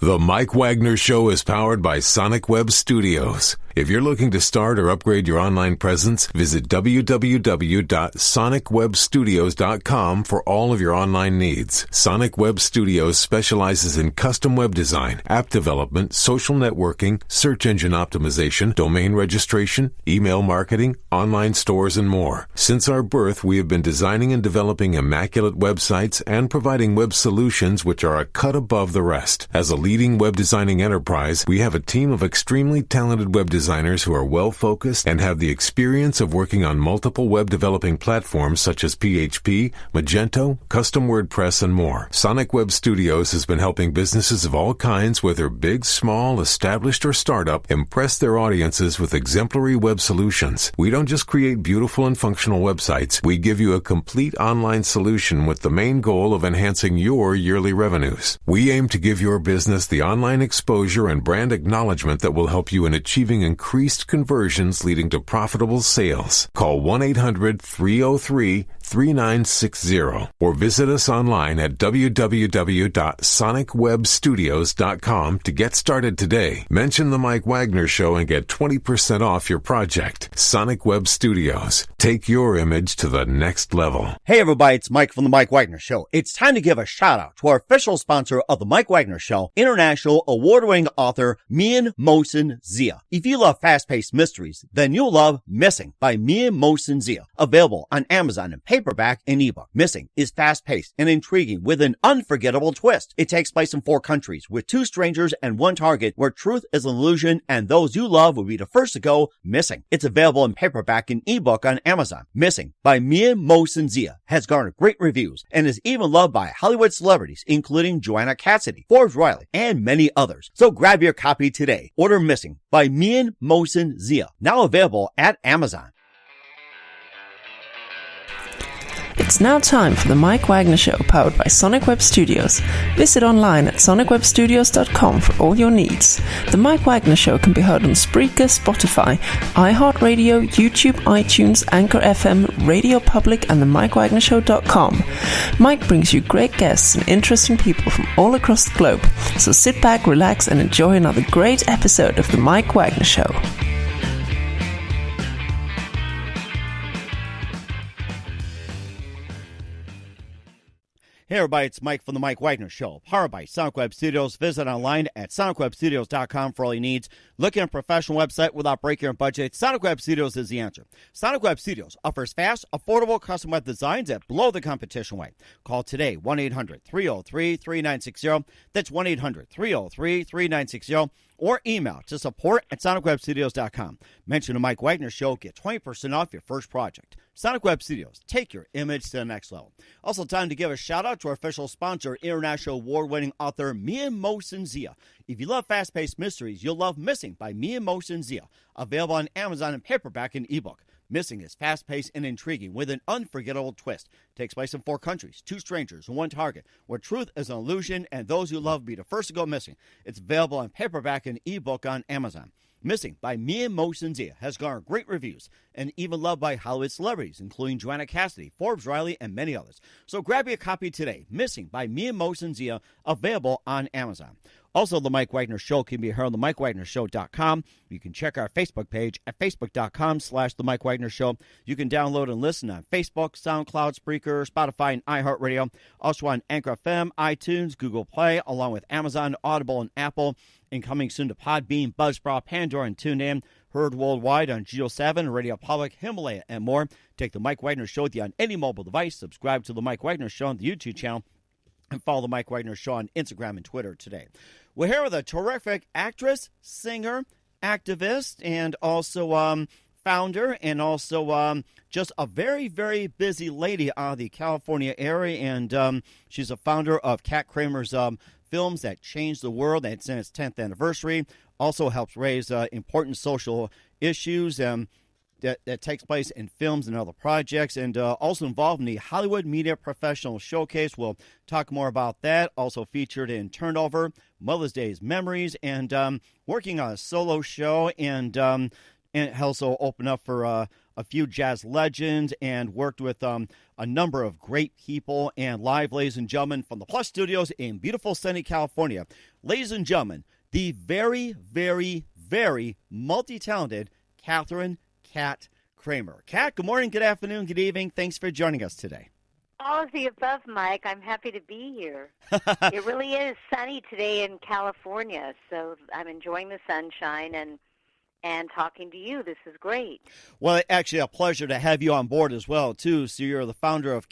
The Mike Wagner Show is powered by Sonic Web Studios. If you're looking to start or upgrade your online presence, visit www.sonicwebstudios.com for all of your online needs. Sonic Web Studios specializes in custom web design, app development, social networking, search engine optimization, domain registration, email marketing, online stores, and more. Since our birth, we have been designing and developing immaculate websites and providing web solutions which are a cut above the rest. As a leading web designing enterprise, we have a team of extremely talented web designers who are well-focused and have the experience of working on multiple web developing platforms such as PHP, Magento, custom WordPress, and more. Sonic Web Studios has been helping businesses of all kinds, whether big, small, established, or startup, impress their audiences with exemplary web solutions. We don't just create beautiful and functional websites. We give you a complete online solution with the main goal of enhancing your yearly revenues. We aim to give your business the online exposure and brand acknowledgement that will help you in achieving increased conversions leading to profitable sales. Call 1-800-303-3960 or visit us online at www.sonicwebstudios.com to get started today. Mention the Mike Wagner Show and get 20% off your project. Sonic Web Studios. Take your image to the next level. Hey everybody, it's Mike from the Mike Wagner Show. It's time to give a shout out to our official sponsor of the Mike Wagner Show, international award-winning author Mian Mohsen Zia. If you love fast-paced mysteries, then you'll love Missing by Mian Mohsen Zia. Available on Amazon in paperback and ebook. Missing is fast-paced and intriguing with an unforgettable twist. It takes place in 4 countries with 2 strangers and 1 target where truth is an illusion and those you love will be the first to go missing. It's available in paperback and ebook on Amazon. Missing by Mian Mohsen Zia has garnered great reviews and is even loved by Hollywood celebrities including Joanna Cassidy, Forbes Riley, and many others. So grab your copy today. Order Missing by Mian Mohsen Zia, now available at Amazon. It's now time for the Mike Wagner Show, powered by Sonic Web Studios. Visit online at sonicwebstudios.com for all your needs. The Mike Wagner Show can be heard on Spreaker, Spotify, iHeartradio, YouTube, iTunes, Anchor FM, Radio Public, and the MikeWagnerShow.com. Mike brings you great guests and interesting people from all across the globe. So sit back, relax, and enjoy another great episode of the Mike Wagner Show. Hey everybody, it's Mike from the Mike Wagner Show, powered by Sonic Web Studios. Visit online at sonicwebstudios.com for all your needs. Looking at a professional website without breaking your budget? Sonic Web Studios is the answer. Sonic Web Studios offers fast, affordable custom web designs that blow the competition away. Call today, 1-800-303-3960. That's 1-800-303-3960. Or email to support@sonicwebstudios.com. Mention the Mike Wagner Show. Get 20% off your first project. Sonic Web Studios. Take your image to the next level. Also, time to give a shout-out to our official sponsor, international award-winning author Mian Mohsen Zia. If you love fast-paced mysteries, you'll love Missing by Mian Mohsen Zia. Available on Amazon in paperback and ebook. Missing is fast-paced and intriguing with an unforgettable twist. Takes place in 4 countries, 2 strangers, and 1 target, where truth is an illusion and those you love be the first to go missing. It's available on paperback and ebook on Amazon. Missing by Mian Mohsen Zia has garnered great reviews and even loved by Hollywood celebrities, including Joanna Cassidy, Forbes Riley, and many others. So grab your copy today. Missing by Mian Mohsen Zia, available on Amazon. Also, The Mike Wagner Show can be heard on themikewagnershow.com. You can check our Facebook page at facebook.com/The Mike Wagner Show. You can download and listen on Facebook, SoundCloud, Spreaker, Spotify, and iHeartRadio. Also on Anchor FM, iTunes, Google Play, along with Amazon, Audible, and Apple. And coming soon to Podbean, Buzzsprout, Pandora, and TuneIn. Heard worldwide on Geo 7, Radio Public, Himalaya, and more. Take The Mike Wagner Show with you on any mobile device. Subscribe to The Mike Wagner Show on the YouTube channel. And follow The Mike Wagner Show on Instagram and Twitter today. We're here with a terrific actress, singer, activist, and also founder, and also just a very, very busy lady out of the California area. And she's a founder of Katkramer's films that changed the world. It's in its 10th anniversary. Also helps raise important social issues that takes place in films and other projects, and also involved in the Hollywood Media Professionals Showcase. We'll talk more about that. Also featured in Turnover, Mother's Day's Memories, and working on a solo show, and and also opened up for a few jazz legends and worked with a number of great people and live, ladies and gentlemen, from the Plus Studios in beautiful sunny California. Ladies and gentlemen, the very, very, very multi-talented Katharine "Kat" Kramer. Kat, good morning, good afternoon, good evening. Thanks for joining us today. All of the above, Mike. I'm happy to be here. It really is sunny today in California, so I'm enjoying the sunshine and talking to you. This is great. Well, actually, a pleasure to have you on board as well, too. So you're the founder of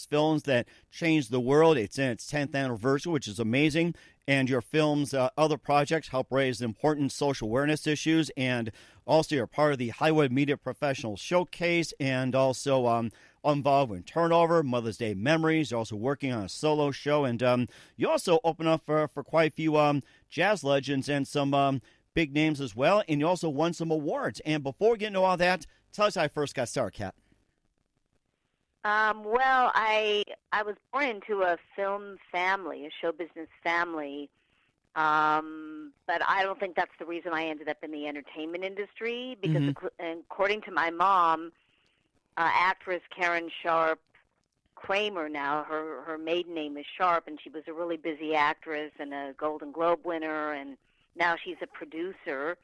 Films that changed the world. It's in its 10th anniversary, which is amazing. And your film's other projects help raise important social awareness issues. And also you're part of the Hollywood Media Professionals Showcase and also involved in Turnover, Mother's Day Memories. You're also working on a solo show. And you also open up for quite a few jazz legends and some big names as well. And you also won some awards. And before we get into all that, tell us how I first got started, Kat. Well, I was born into a film family, a show business family, but I don't think that's the reason I ended up in the entertainment industry, because according to my mom, actress Karen Sharp Kramer now, her maiden name is Sharp, and she was a really busy actress and a Golden Globe winner, and now she's a producer.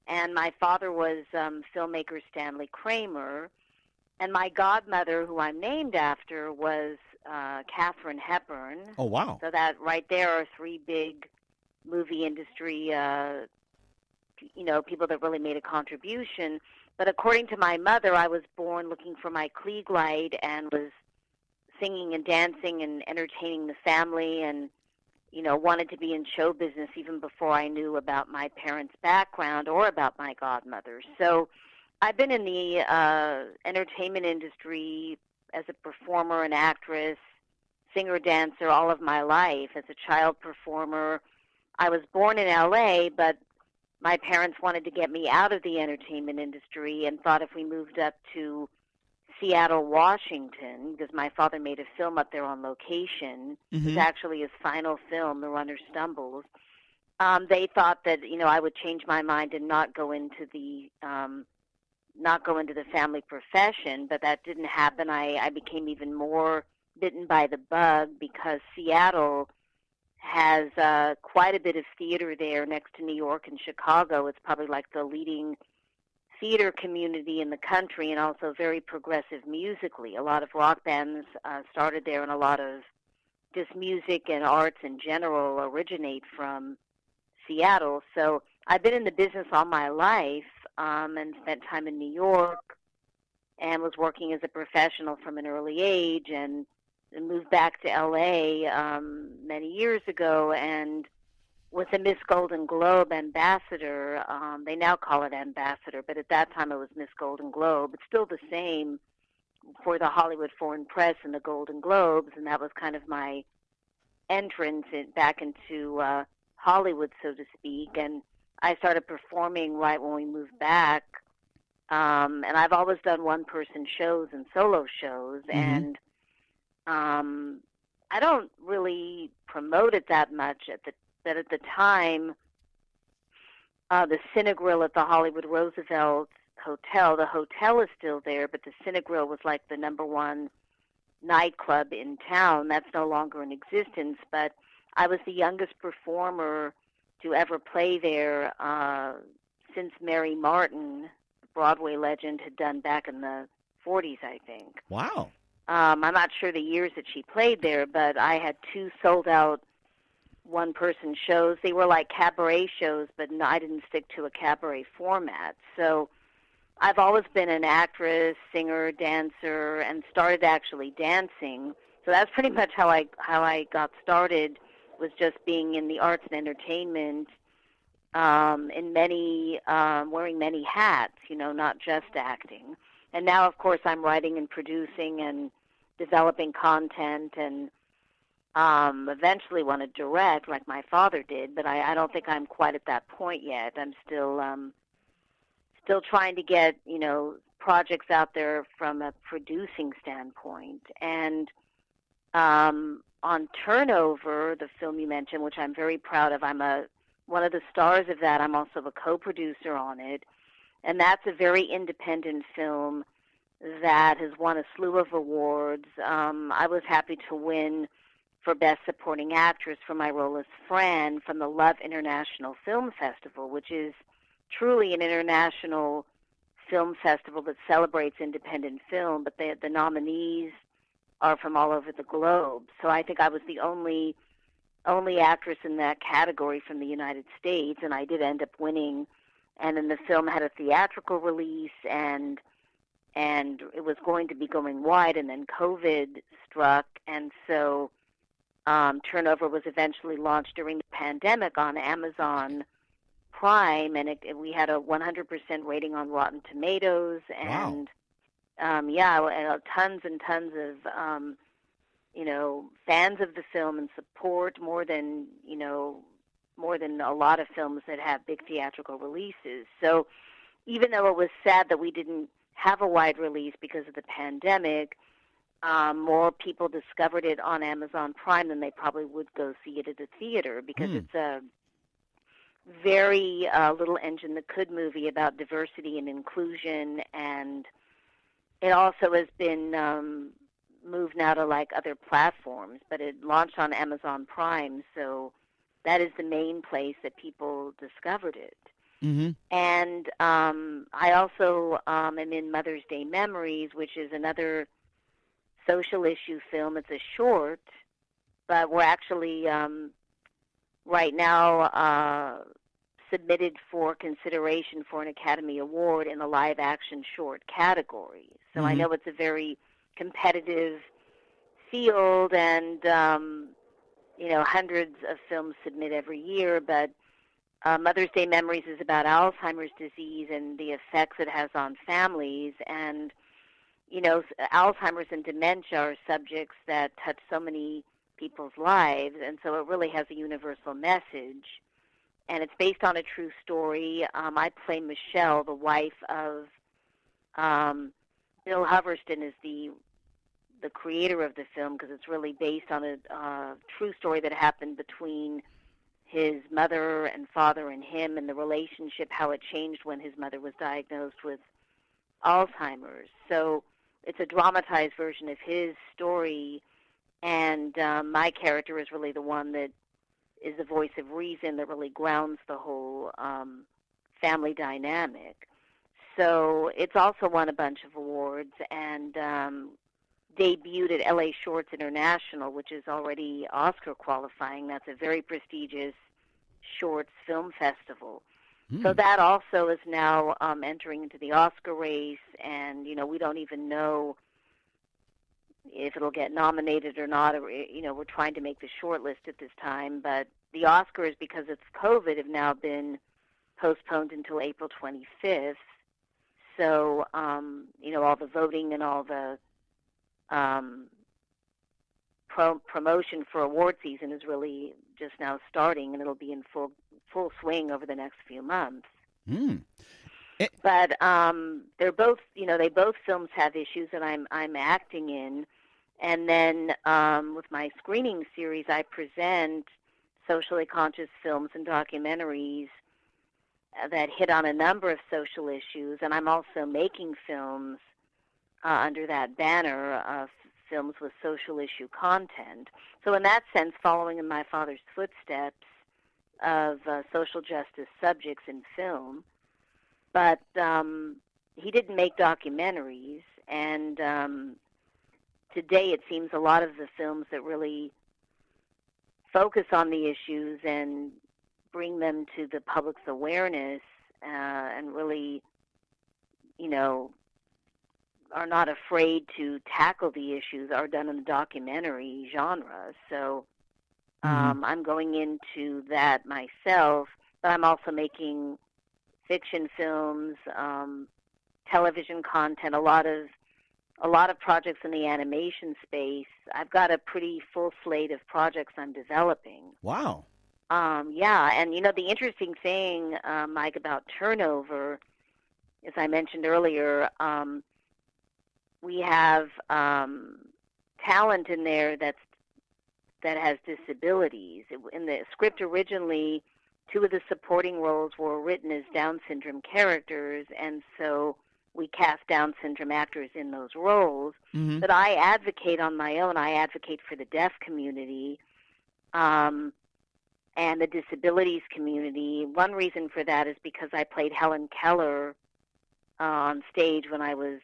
And my father was filmmaker Stanley Kramer. And my godmother, who I'm named after, was Katharine Hepburn. Oh, wow. So that right there are three big movie industry, people that really made a contribution. But according to my mother, I was born looking for my Klieg light and was singing and dancing and entertaining the family and, wanted to be in show business even before I knew about my parents' background or about my godmother. So I've been in the entertainment industry as a performer, an actress, singer, dancer all of my life. As a child performer, I was born in L.A., but my parents wanted to get me out of the entertainment industry and thought if we moved up to Seattle, Washington, because my father made a film up there on location. It was actually his final film, The Runner Stumbles. They thought that, I would change my mind and not go into the family profession, but that didn't happen. I became even more bitten by the bug because Seattle has quite a bit of theater there next to New York and Chicago. It's probably like the leading theater community in the country and also very progressive musically. A lot of rock bands started there, and a lot of just music and arts in general originate from Seattle. So I've been in the business all my life and spent time in New York and was working as a professional from an early age and moved back to L.A. Many years ago and was a Miss Golden Globe ambassador. They now call it ambassador, but at that time it was Miss Golden Globe. It's still the same for the Hollywood Foreign Press and the Golden Globes, and that was kind of my entrance back into Hollywood, so to speak. And I started performing right when we moved back, and I've always done one-person shows and solo shows, and I don't really promote it that much. But at the time, the Cinegrill at the Hollywood Roosevelt Hotel, the hotel is still there, but the Cinegrill was like the number one nightclub in town. That's no longer in existence, but I was the youngest performer to ever play there since Mary Martin, the Broadway legend, had done back in the 40s, I think. Wow. I'm not sure the years that she played there, but I had two sold-out one-person shows. They were like cabaret shows, but no, I didn't stick to a cabaret format. So I've always been an actress, singer, dancer, and started actually dancing. So that's pretty much how I got started, was just being in the arts and entertainment, in many wearing many hats, not just acting. And now, of course, I'm writing and producing and developing content and eventually want to direct like my father did, but I don't think I'm quite at that point yet. I'm still trying to get, projects out there from a producing standpoint. And on Turnover, the film you mentioned, which I'm very proud of, I'm one of the stars of that. I'm also a co-producer on it. And that's a very independent film that has won a slew of awards. I was happy to win for Best Supporting Actress for my role as Fran from the Love International Film Festival, which is truly an international film festival that celebrates independent film, but the nominees are from all over the globe. So I think I was the only actress in that category from the United States, and I did end up winning. And then the film had a theatrical release, and it was going to be going wide, and then COVID struck, and so Turnover was eventually launched during the pandemic on Amazon Prime, and we had a 100% rating on Rotten Tomatoes, and tons and tons of fans of the film and support, more than a lot of films that have big theatrical releases. So even though it was sad that we didn't have a wide release because of the pandemic, more people discovered it on Amazon Prime than they probably would go see it at the theater, because it's a very little engine that could movie about diversity and inclusion, and it also has been moved now to like other platforms, but it launched on Amazon Prime, so that is the main place that people discovered it. Mm-hmm. And I also am in Mother's Day Memories, which is another social issue film. It's a short, but we're actually right now submitted for consideration for an Academy Award in the live action short category. So I know it's a very competitive field, and hundreds of films submit every year, but Mother's Day Memories is about Alzheimer's disease and the effects it has on families. And Alzheimer's and dementia are subjects that touch so many people's lives, and so it really has a universal message. And it's based on a true story. I play Michelle, the wife of Bill Hoverston, is the creator of the film, because it's really based on a true story that happened between his mother and father and him, and the relationship, how it changed when his mother was diagnosed with Alzheimer's. So it's a dramatized version of his story, and my character is really the one that is the voice of reason, that really grounds the whole family dynamic. So it's also won a bunch of awards, and debuted at LA Shorts International, which is already Oscar qualifying. That's a very prestigious shorts film festival. So that also is now entering into the Oscar race, and we don't even know if it'll get nominated or not. We're trying to make the short list at this time, but the Oscars, because it's COVID, have now been postponed until April 25th. So all the voting and all the promotion for award season is really just now starting, and it'll be in full swing over the next few months. But they're both, they both films have issues that I'm acting in, and then with my screening series, I present socially conscious films and documentaries that hit on a number of social issues, and I'm also making films under that banner of films with social issue content. So in that sense, following in my father's footsteps of social justice subjects in film. But he didn't make documentaries, and today it seems a lot of the films that really focus on the issues and bring them to the public's awareness and really, are not afraid to tackle the issues are done in the documentary genre. So I'm going into that myself, but I'm also making fiction films, television content, a lot of projects in the animation space. I've got a pretty full slate of projects I'm developing. Wow. Yeah, and the interesting thing, Mike, about Turnover, as I mentioned earlier, we have talent in there that has disabilities. In the script originally, two of the supporting roles were written as Down syndrome characters, and so we cast Down syndrome actors in those roles. Mm-hmm. But I advocate on my own. I advocate for the deaf community and the disabilities community. One reason for that is because I played Helen Keller on stage when I was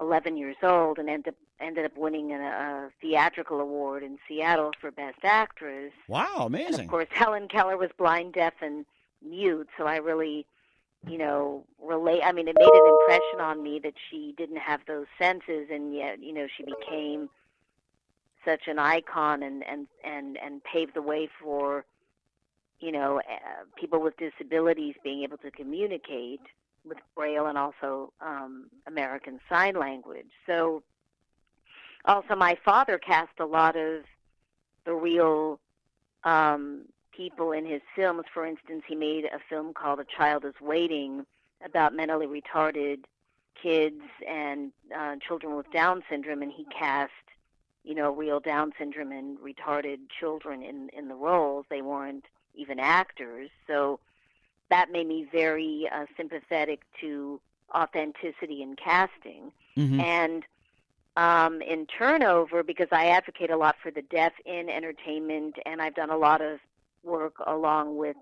11 years old and ended up winning a theatrical award in Seattle for Best Actress. Wow, amazing. And of course, Helen Keller was blind, deaf, and mute, so I really, relate. I mean, it made an impression on me that she didn't have those senses, and yet, she became such an icon and paved the way for, people with disabilities being able to communicate with Braille and also American Sign Language. So also my father cast a lot of the real people in his films. For instance, he made a film called A Child is Waiting about mentally retarded kids and children with Down syndrome, and he cast, real Down syndrome and retarded children in the roles. They weren't even actors. So that made me very sympathetic to authenticity in casting. Mm-hmm. And in turnover, because I advocate a lot for the deaf in entertainment, and I've done a lot of work along with,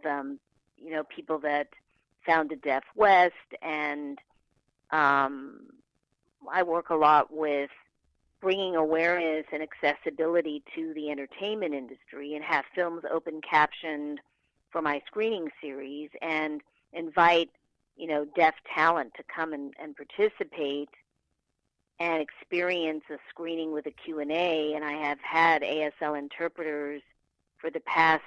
people that founded Deaf West, and I work a lot with bringing awareness and accessibility to the entertainment industry, and have films open captioned for my screening series, and invite, deaf talent to come and participate and experience a screening with a Q&A. And I have had ASL interpreters for the past,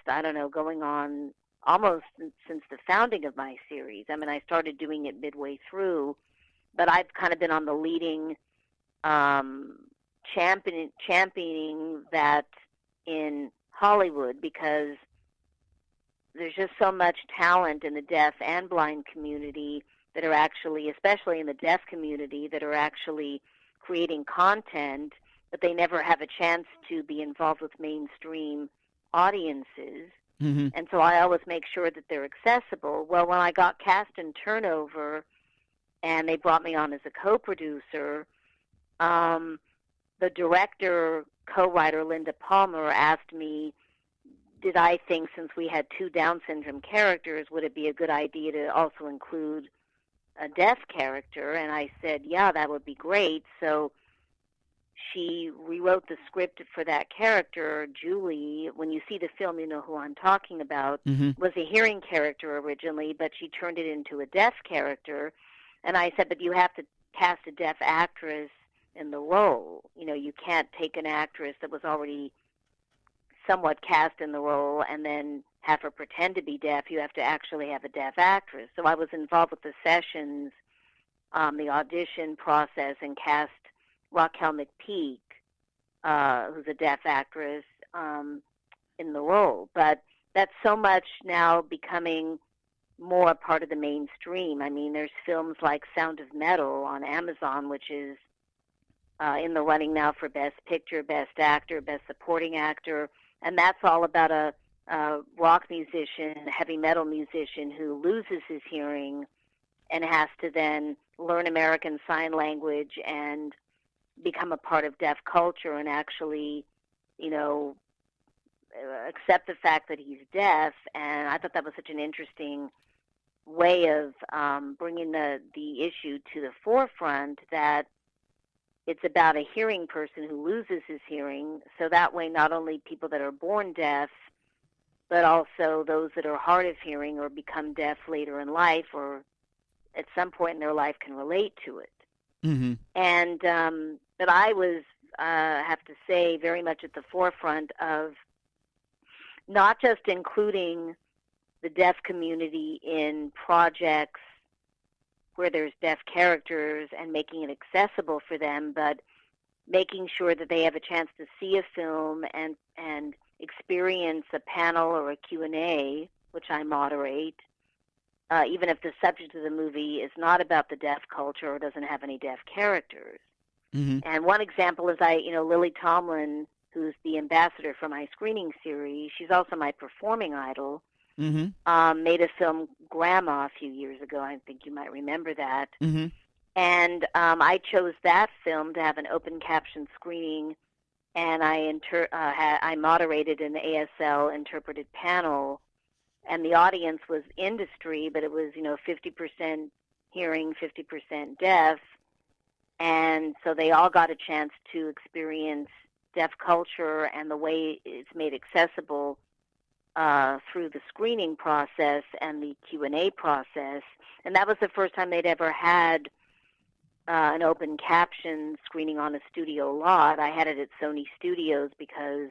going on almost since the founding of my series. I mean, I started doing it midway through, but I've kind of been on the leading championing that in Hollywood, because there's just so much talent in the deaf and blind community that are actually, especially in the deaf community, that are actually creating content, but they never have a chance to be involved with mainstream audiences. Mm-hmm. And so I always make sure that they're accessible. Well, when I got cast in Turnover and they brought me on as a co-producer, the director, co-writer Linda Palmer asked me, did I think, since we had two Down syndrome characters, would it be a good idea to also include a deaf character? And I said, yeah, that would be great. So she rewrote the script for that character. Julie, when you see the film, you know who I'm talking about, Mm-hmm. was a hearing character originally, but she turned it into a deaf character. And I said, but you have to cast a deaf actress in the role. You can't take an actress that was already somewhat cast in the role and then have her pretend to be deaf. You have to actually have a deaf actress. So I was involved with the sessions, the audition process, and cast Raquel McPeak, who's a deaf actress, in the role. But that's so much now becoming more a part of the mainstream. I mean, there's films like Sound of Metal on Amazon, which is in the running now for Best Picture, Best Actor, Best Supporting Actor, and that's all about a rock musician, a heavy metal musician who loses his hearing and has to then learn American Sign Language and become a part of deaf culture and actually, accept the fact that he's deaf. And I thought that was such an interesting way of bringing the issue to the forefront, that it's about a hearing person who loses his hearing, so that way not only people that are born deaf, but also those that are hard of hearing or become deaf later in life or at some point in their life can relate to it. Mm-hmm. And but I was, have to say, very much at the forefront of not just including the deaf community in projects where there's deaf characters and making it accessible for them, but making sure that they have a chance to see a film and experience a panel or a Q&A, which I moderate, even if the subject of the movie is not about the deaf culture or doesn't have any deaf characters. Mm-hmm. And one example is Lily Tomlin, who's the ambassador for my screening series, she's also my performing idol. made a film, Grandma, a few years ago. I think you might remember that. Mm-hmm. And I chose that film to have an open caption screening, and I moderated an ASL interpreted panel, and the audience was industry, but it was 50% hearing, 50% deaf, and so they all got a chance to experience deaf culture and the way it's made accessible through the screening process and the Q&A process. And that was the first time they'd ever had an open caption screening on a studio lot. I had it at Sony Studios because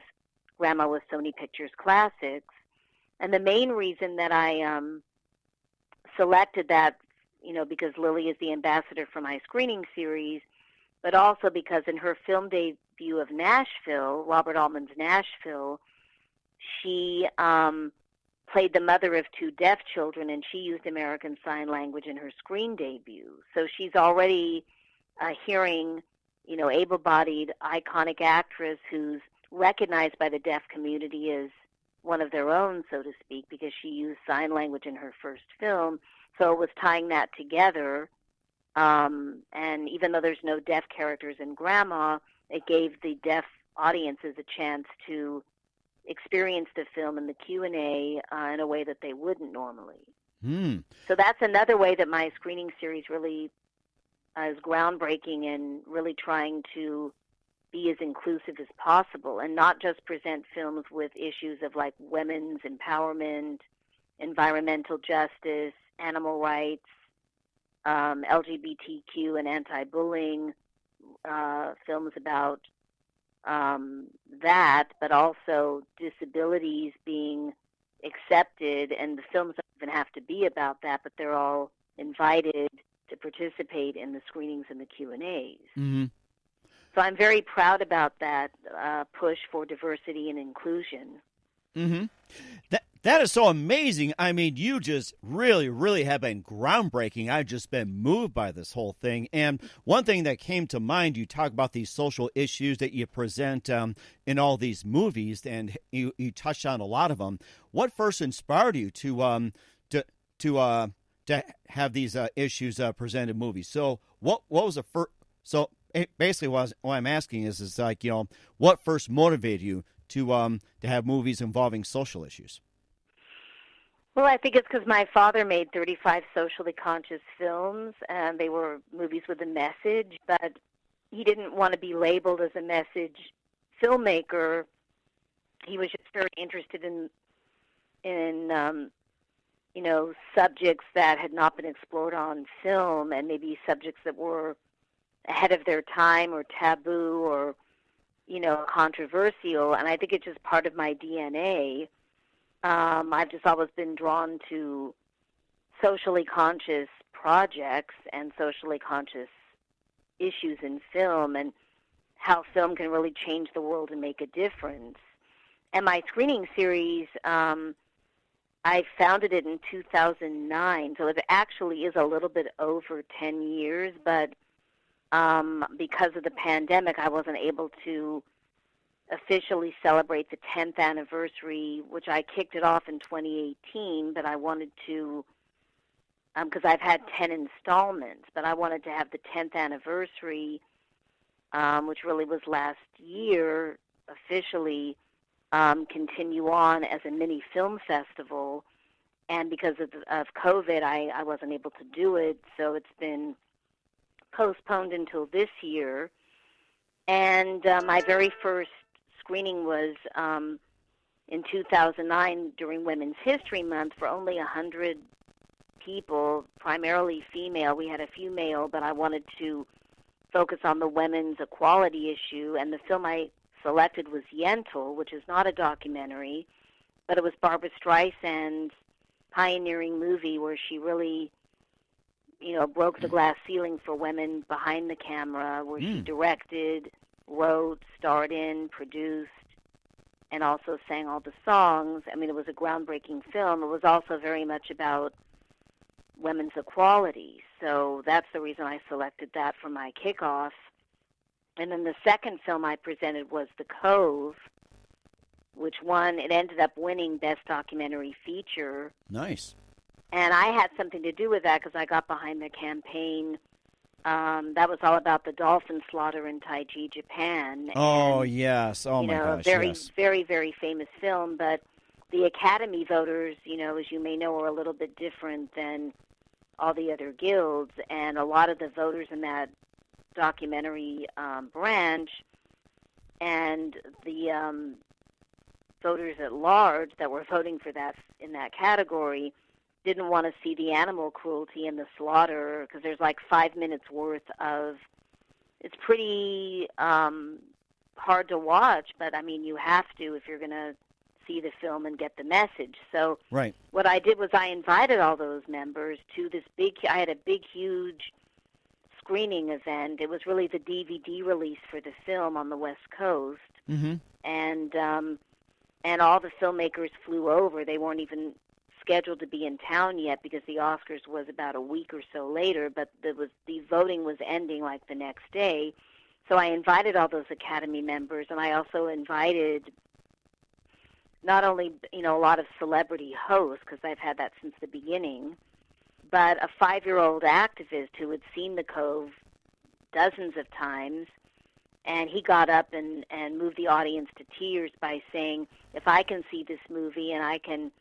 Grandma was Sony Pictures Classics. And the main reason that I selected that, because Lily is the ambassador for my screening series, but also because in her film debut of Nashville, Robert Altman's Nashville, she played the mother of 2 deaf children, and she used American Sign Language in her screen debut. So she's already a hearing, able-bodied, iconic actress who's recognized by the deaf community as one of their own, so to speak, because she used sign language in her first film. So it was tying that together. And even though there's no deaf characters in Grandma, it gave the deaf audiences a chance to experience the film in the Q&A in a way that they wouldn't normally. So that's another way that my screening series really is groundbreaking and really trying to be as inclusive as possible and not just present films with issues of like women's empowerment, environmental justice, animal rights, LGBTQ and anti-bullying, films about that, but also disabilities being accepted, and the films don't even have to be about that, but they're all invited to participate in the screenings and the Q&As. Mm-hmm. So I'm very proud about that push for diversity and inclusion. Mm-hmm. That is so amazing. I mean, you just really, really have been groundbreaking. I've just been moved by this whole thing. And one thing that came to mind, you talk about these social issues that you present in all these movies, and you touched on a lot of them. What first inspired you to have these issues presented in movies? So what was the first? So basically, what I'm asking is like, what first motivated you to have movies involving social issues? Well, I think it's because my father made 35 socially conscious films, and they were movies with a message, but he didn't want to be labeled as a message filmmaker. He was just very interested in subjects that had not been explored on film, and maybe subjects that were ahead of their time or taboo or, controversial. And I think it's just part of my DNA. I've just always been drawn to socially conscious projects and socially conscious issues in film and how film can really change the world and make a difference. And my screening series, I founded it in 2009, so it actually is a little bit over 10 years, but because of the pandemic, I wasn't able to officially celebrate the 10th anniversary, which I kicked it off in 2018, but I wanted to, because I've had 10 installments, but I wanted to have the 10th anniversary, which really was last year, officially continue on as a mini film festival. And because of COVID, I wasn't able to do it, so it's been postponed until this year. And my very first screening was in 2009 during Women's History Month for only 100 people, primarily female. We had a few male, but I wanted to focus on the women's equality issue. And the film I selected was Yentl, which is not a documentary, but it was Barbra Streisand's pioneering movie where she really, broke the glass ceiling for women behind the camera, where she directed, wrote, starred in, produced, and also sang all the songs. I mean, it was a groundbreaking film. It was also very much about women's equality. So that's the reason I selected that for my kickoff. And then the second film I presented was The Cove, which won. It ended up winning Best Documentary Feature. Nice. And I had something to do with that because I got behind the campaign. That was all about the dolphin slaughter in Taiji, Japan. Oh, and, yes. Oh, my gosh, very, yes. very, very famous film. But the Academy voters, as you may know, are a little bit different than all the other guilds. And a lot of the voters in that documentary branch and the voters at large that were voting for that in that category didn't want to see the animal cruelty and the slaughter because there's like 5 minutes worth of. It's pretty hard to watch, but I mean you have to if you're going to see the film and get the message. So right. What I did was I invited all those members to this I had a big, huge screening event. It was really the DVD release for the film on the West Coast, and all the filmmakers flew over. They weren't even scheduled to be in town yet because the Oscars was about a week or so later, but the voting was ending like the next day. So I invited all those Academy members, and I also invited not only a lot of celebrity hosts, because I've had that since the beginning, but a 5-year-old activist who had seen The Cove dozens of times, and he got up and moved the audience to tears by saying, if I can see this movie and I can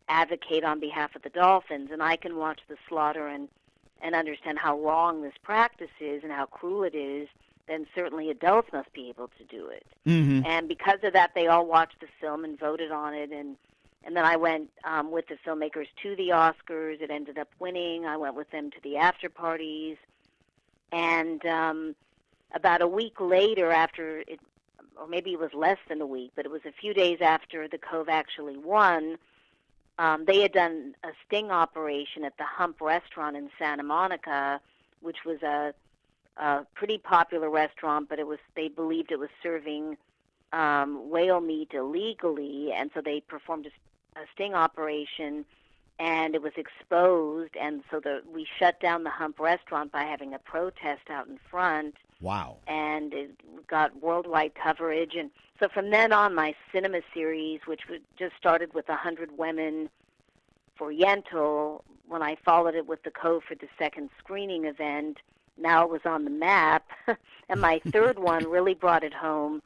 advocate on behalf of the dolphins and I can watch the slaughter and understand how wrong this practice is and how cruel it is, then certainly adults must be able to do it. And because of that, they all watched the film and voted on it, and then I went with the filmmakers to the Oscars. It ended up winning. I went with them to the after parties. And about a week later after it, or maybe it was less than a week, but it was a few days after The Cove actually won, they had done a sting operation at the Hump restaurant in Santa Monica, which was a pretty popular restaurant, but they believed it was serving whale meat illegally, and so they performed a sting operation, and it was exposed, and so we shut down the Hump restaurant by having a protest out in front. Wow. And it got worldwide coverage, and so from then on, my cinema series, which just started with 100 Women for Yentl, when I followed it with The Cove for the second screening event, now it was on the map, and my third one really brought it home.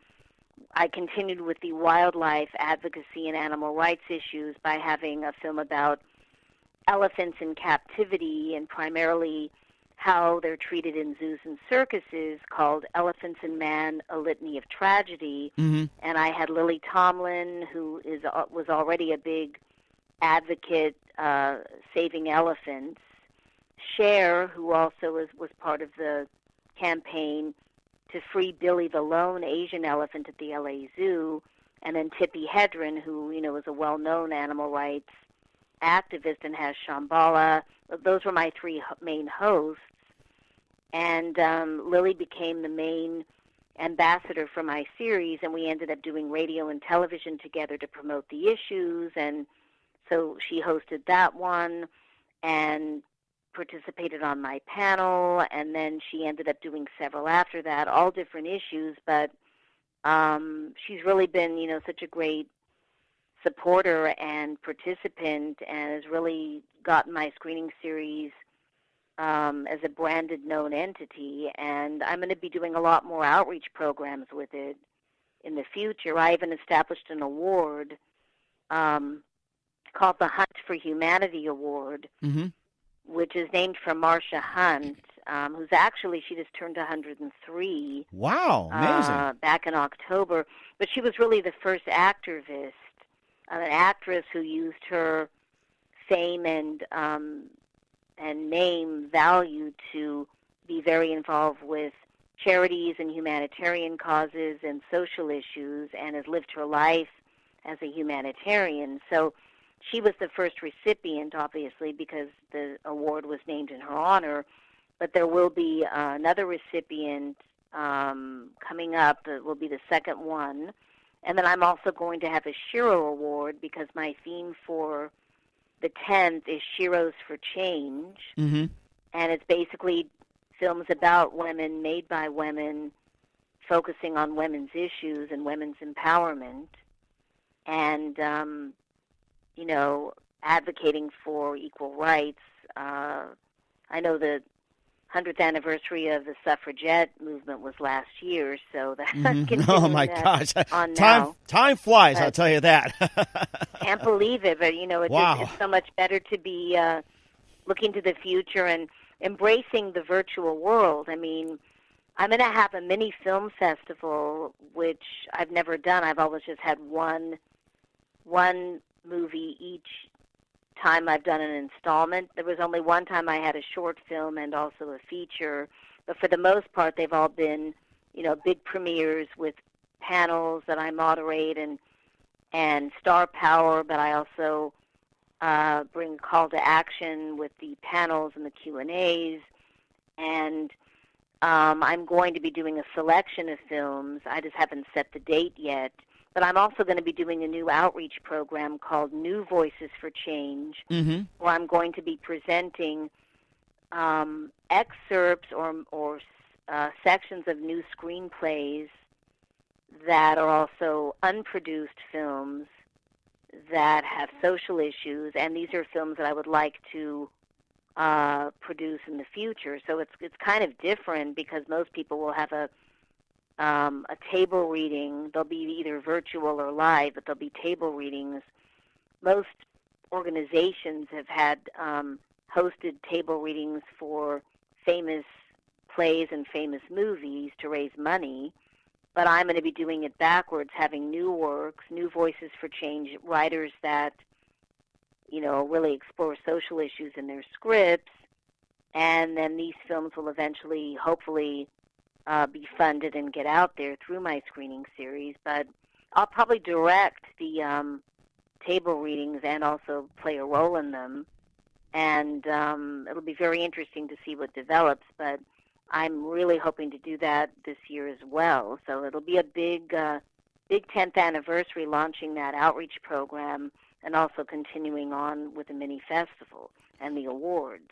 I continued with the wildlife advocacy and animal rights issues by having a film about elephants in captivity and primarily how they're treated in zoos and circuses, called Elephants and Man, A Litany of Tragedy. And I had Lily Tomlin, who was already a big advocate saving elephants, Cher, who also was part of the campaign to free Billy the lone Asian elephant at the LA Zoo, and then Tippi Hedren, who is a well-known animal rights activist and has Shambhala. Those were my three main hosts, and Lily became the main ambassador for my series, and we ended up doing radio and television together to promote the issues, and so she hosted that one and participated on my panel, and then she ended up doing several after that, all different issues, but she's really been, such a great supporter and participant, and has really gotten my screening series as a branded known entity, and I'm going to be doing a lot more outreach programs with it in the future. I even established an award called the Hunt for Humanity Award, which is named for Marcia Hunt, who's actually, she just turned 103. Wow, amazing. Back in October. But she was really the first activist, an actress who used her fame and name value to be very involved with charities and humanitarian causes and social issues, and has lived her life as a humanitarian. So she was the first recipient, obviously, because the award was named in her honor, but there will be another recipient coming up that will be the second one. And then I'm also going to have a Shiro Award because my theme for the 10th is Shiros for Change. And it's basically films about women, made by women, focusing on women's issues and women's empowerment. and, advocating for equal rights. I know the 100th anniversary of the suffragette movement was last year, so that's continuing Oh my gosh! on now. Time flies, I'll tell you that. Can't believe it, but Wow. It's so much better to be looking to the future and embracing the virtual world. I mean, I'm going to have a mini film festival, which I've never done. I've always just had one movie each time I've done an installment. There was only one time I had a short film and also a feature, but for the most part they've all been, big premieres with panels that I moderate and star power, but I also bring a call to action with the panels and the Q&As, and I'm going to be doing a selection of films. I just haven't set the date yet. But I'm also going to be doing a new outreach program called New Voices for Change, where I'm going to be presenting excerpts or sections of new screenplays that are also unproduced films that have social issues, and these are films that I would like to produce in the future. So it's kind of different because most people will have a table reading. They'll be either virtual or live, but there'll be table readings. Most organizations have had hosted table readings for famous plays and famous movies to raise money, but I'm going to be doing it backwards, having new works, new voices for change, writers that, really explore social issues in their scripts, and then these films will eventually, hopefully, be funded and get out there through my screening series. But I'll probably direct the table readings and also play a role in them. And it'll be very interesting to see what develops. But I'm really hoping to do that this year as well. So it'll be a big 10th anniversary launching that outreach program and also continuing on with the mini festival and the awards.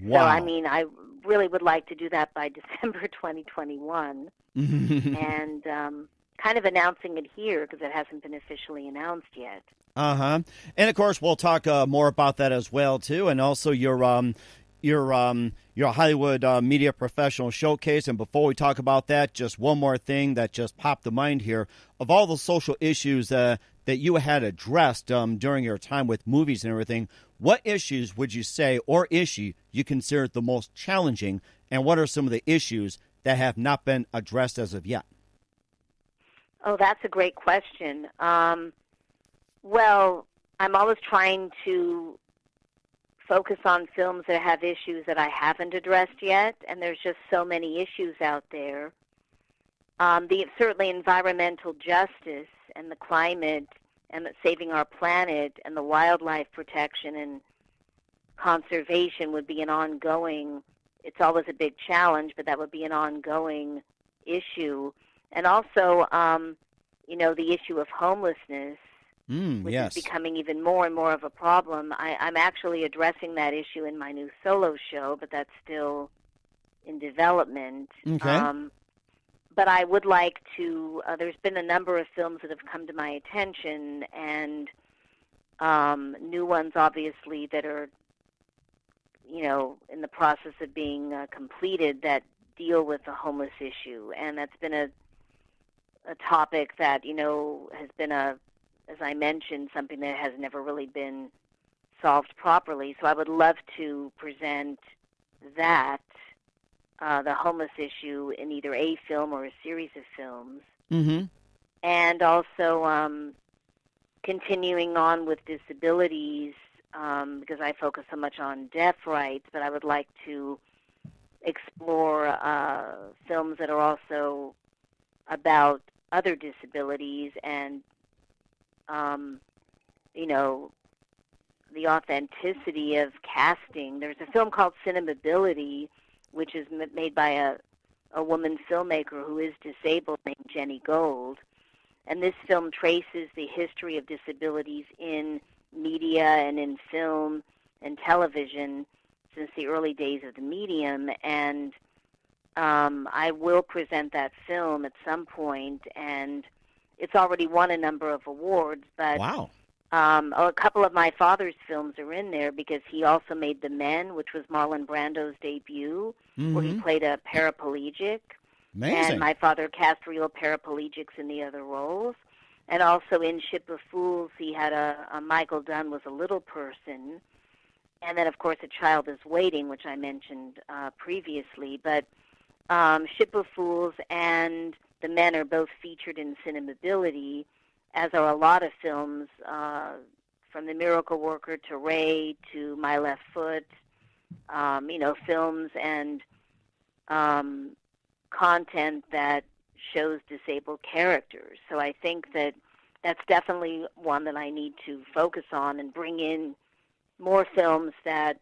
Wow. So, I really would like to do that by December 2021 and kind of announcing it here because it hasn't been officially announced yet. And, of course, we'll talk more about that as well, too, and also your Hollywood Media Professional Showcase. And before we talk about that, just one more thing that just popped to mind here. Of all the social issues that you had addressed during your time with movies and everything, what issues would you say or issue you consider the most challenging, and what are some of the issues that have not been addressed as of yet? Oh, that's a great question. Well, I'm always trying to focus on films that have issues that I haven't addressed yet, and there's just so many issues out there. Certainly environmental justice and the climate and saving our planet and the wildlife protection and conservation would be an ongoing, it's always a big challenge, but that would be an ongoing issue. And also, the issue of homelessness, which is becoming even more and more of a problem. I'm actually addressing that issue in my new solo show, but that's still in development. Okay. But I would like to, there's been a number of films that have come to my attention, and new ones, obviously, that are, in the process of being completed that deal with the homeless issue. And that's been a topic that, has been as I mentioned, something that has never really been solved properly. So I would love to present that, the homeless issue, in either a film or a series of films. Mm-hmm. And also continuing on with disabilities, because I focus so much on deaf rights, but I would like to explore films that are also about other disabilities and, the authenticity of casting. There's a film called Cinemability, which is made by a woman filmmaker who is disabled named Jenny Gold. And this film traces the history of disabilities in media and in film and television since the early days of the medium. And I will present that film at some point, and it's already won a number of awards. But Wow. A couple of my father's films are in there because he also made The Men, which was Marlon Brando's debut, where he played a paraplegic. Amazing. And my father cast real paraplegics in the other roles. And also in Ship of Fools, he had a Michael Dunn was a little person. And then, of course, A Child is Waiting, which I mentioned previously. But Ship of Fools and The Men are both featured in Cinemability, as are a lot of films, from The Miracle Worker to Ray to My Left Foot, films and content that shows disabled characters. So I think that that's definitely one that I need to focus on and bring in more films that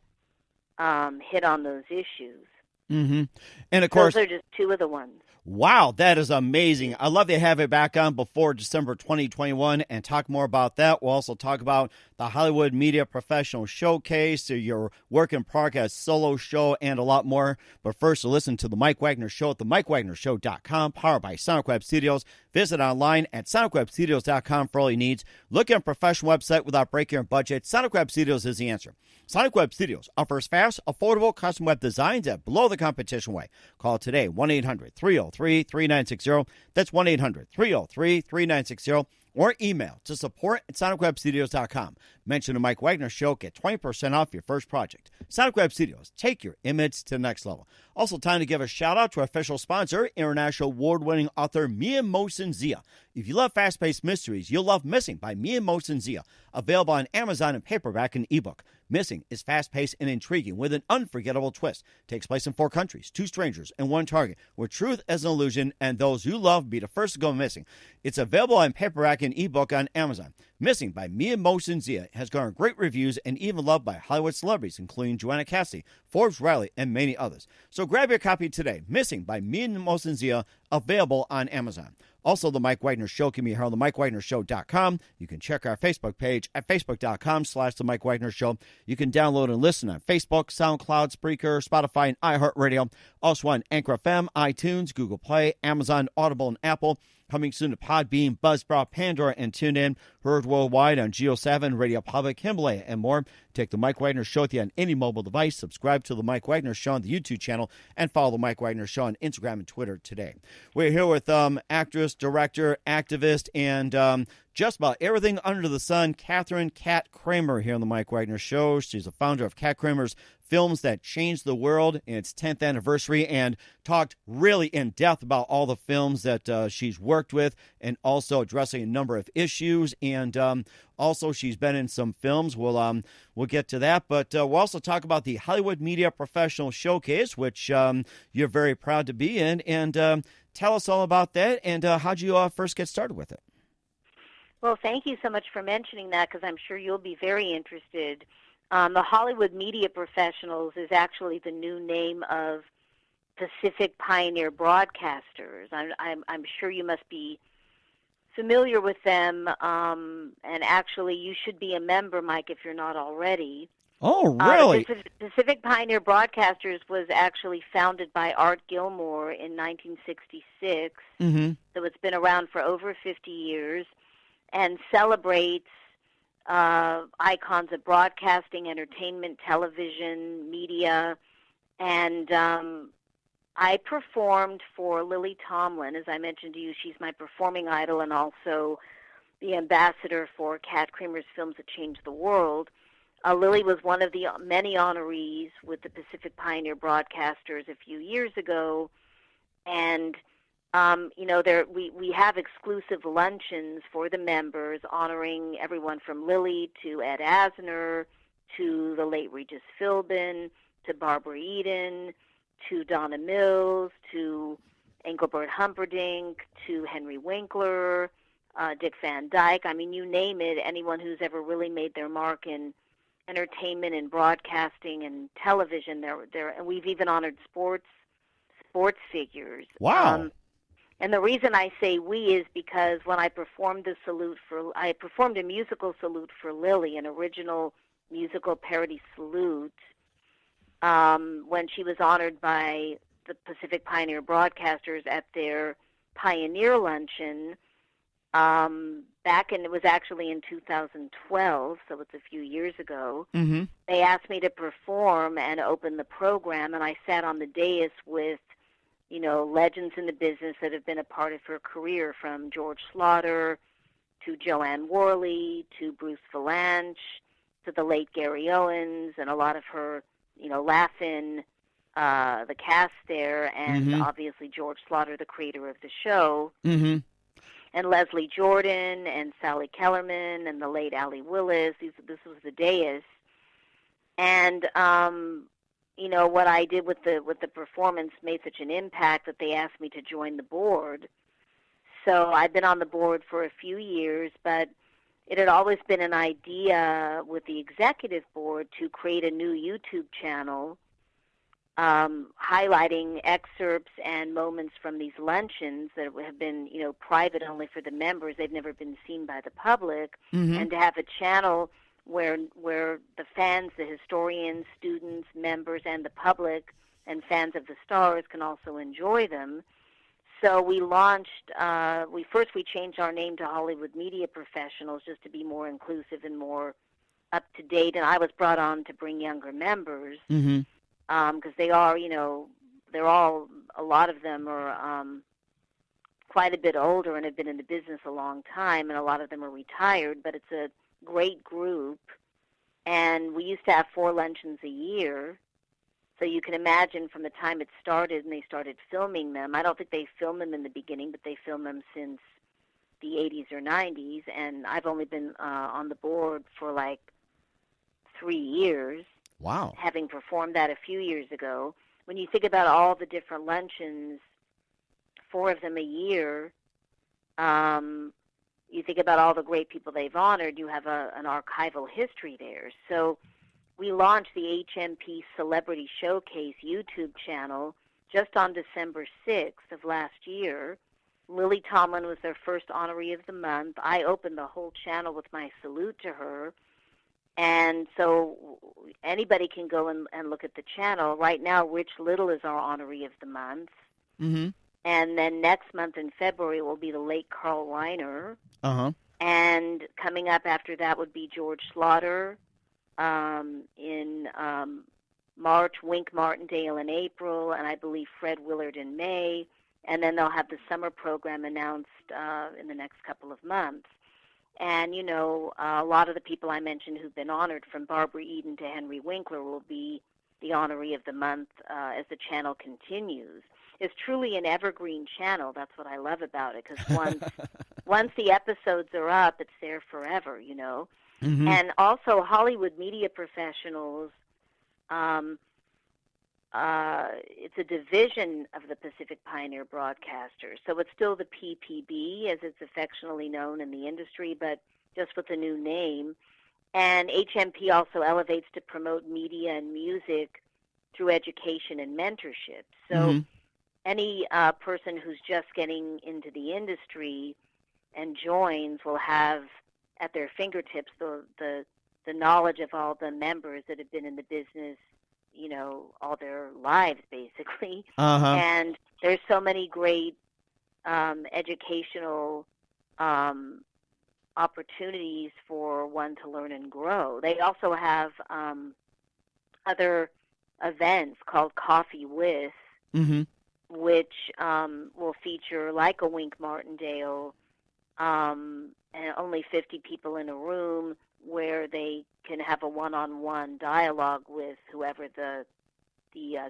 hit on those issues. Mm-hmm. And, of course, those are just two of the ones. Wow, that is amazing. I love to have it back on before December 2021 and talk more about that. We'll also talk about the Hollywood Media Professional Showcase, your work in progress solo show, and a lot more. But first, listen to The Mike Wagner Show at themikewagnershow.com, powered by Sonic Web Studios. Visit online at sonicwebstudios.com for all your needs. Look at a professional website without breaking your budget. Sonic Web Studios is the answer. Sonic Web Studios offers fast, affordable custom web designs at below the competition way. Call today, 1-800-303-3960. That's 1-800-303-3960. Or email to support@sonicwebstudios.com. Mention the Mike Wagner Show. Get 20% off your first project. Sonic Web Studios. Take your image to the next level. Also, time to give a shout-out to our official sponsor, international award-winning author Mia Mohsen Zia. If you love fast-paced mysteries, you'll love Missing by Mia Mohsen Zia. Available on Amazon in paperback and ebook. Missing is fast-paced and intriguing with an unforgettable twist. Takes place in 4 countries, 2 strangers, and 1 target, where truth is an illusion and those you love be the first to go missing. It's available in paperback and ebook on Amazon. Missing by Mia Mohsen Zia has garnered great reviews and even loved by Hollywood celebrities, including Joanna Cassidy, Forbes Riley, and many others. So grab your copy today. Missing by Mia Mohsen Zia, available on Amazon. Also, The Mike Wagner Show can be heard on themikewagnershow.com. You can check our Facebook page at facebook.com/The Mike Wagner Show. You can download and listen on Facebook, SoundCloud, Spreaker, Spotify, and iHeartRadio. Also on Anchor FM, iTunes, Google Play, Amazon, Audible, and Apple. Coming soon to Podbean, Buzzsprout, Pandora, and TuneIn. Heard worldwide on Geo7, Radio Public, Himalaya, and more. Take The Mike Wagner Show with you on any mobile device. Subscribe to The Mike Wagner Show on the YouTube channel, and follow The Mike Wagner Show on Instagram and Twitter today. We're here with actress, director, activist, and just about everything under the sun, Katharine "Kat" Kramer here on The Mike Wagner Show. She's the founder of Katkramer's Films That Changed the World in its 10th anniversary, and talked really in depth about all the films that she's worked with, and also addressing a number of issues. And also, she's been in some films. We'll get to that, but we'll also talk about the Hollywood Media Professional Showcase, which you're very proud to be in. And tell us all about that, and how'd you first get started with it? Well, thank you so much for mentioning that, because I'm sure you'll be very interested. The Hollywood Media Professionals is actually the new name of Pacific Pioneer Broadcasters. I'm sure you must be familiar with them, and actually you should be a member, Mike, if you're not already. Oh, really? Pacific Pioneer Broadcasters was actually founded by Art Gilmore in 1966, so it's been around for over 50 years, and celebrates icons of broadcasting, entertainment, television, media, and I performed for Lily Tomlin. As I mentioned to you, she's my performing idol and also the ambassador for Katkramer's Films That Changed the World. Lily was one of the many honorees with the Pacific Pioneer Broadcasters a few years ago, and we have exclusive luncheons for the members honoring everyone from Lily to Ed Asner to the late Regis Philbin to Barbara Eden to Donna Mills to Engelbert Humperdinck to Henry Winkler, Dick Van Dyke. I mean, you name it, anyone who's ever really made their mark in entertainment and broadcasting and television. And we've even honored sports figures. Wow. And the reason I say we is because when I performed I performed a musical salute for Lily, an original musical parody salute, when she was honored by the Pacific Pioneer Broadcasters at their Pioneer Luncheon. it was actually in 2012, so it's a few years ago. Mm-hmm. They asked me to perform and open the program, and I sat on the dais with, legends in the business that have been a part of her career, from George Slaughter to Joanne Worley to Bruce Valanche to the late Gary Owens, and a lot of her, Laugh-In, the cast there, and obviously George Slaughter, the creator of the show. Mm-hmm. And Leslie Jordan and Sally Kellerman and the late Allie Willis. This was the dais. And, what I did with the performance made such an impact that they asked me to join the board. So I've been on the board for a few years, but it had always been an idea with the executive board to create a new YouTube channel highlighting excerpts and moments from these luncheons that have been, private only for the members. They've never been seen by the public. And to have a channel where the fans, the historians, students, members, and the public and fans of the stars can also enjoy them. So we launched, we changed our name to Hollywood Media Professionals just to be more inclusive and more up to date. And I was brought on to bring younger members. Because they are, they're all, a lot of them are quite a bit older and have been in the business a long time, and a lot of them are retired, but it's a great group. And we used to have 4 luncheons a year, so you can imagine from the time it started and they started filming them. I don't think they filmed them in the beginning, but they filmed them since the 80s or 90s, and I've only been on the board for like 3 years. Wow. Having performed that a few years ago. When you think about all the different luncheons, 4 of them a year, you think about all the great people they've honored, you have an archival history there. So we launched the HMP Celebrity Showcase YouTube channel just on December 6th of last year. Lily Tomlin was their first honoree of the month. I opened the whole channel with my salute to her. And so anybody can go and look at the channel. Right now, Rich Little is our honoree of the month. And then next month in February will be the late Carl Reiner. And coming up after that would be George Slaughter. In March, Wink Martindale in April, and I believe Fred Willard in May. And then they'll have the summer program announced in the next couple of months. And, a lot of the people I mentioned who've been honored, from Barbara Eden to Henry Winkler, will be the honoree of the month as the channel continues. It's truly an evergreen channel. That's what I love about it, because once the episodes are up, it's there forever, And also Hollywood Media Professionals, it's a division of the Pacific Pioneer Broadcasters. So it's still the PPB, as it's affectionately known in the industry, but just with a new name. And HMP also elevates to promote media and music through education and mentorship. So any person who's just getting into the industry and joins will have at their fingertips the knowledge of all the members that have been in the business, all their lives, basically. And there's so many great educational opportunities for one to learn and grow. They also have other events called Coffee With, which will feature like a Wink Martindale, and only 50 people in a room, where they can have a one-on-one dialogue with whoever the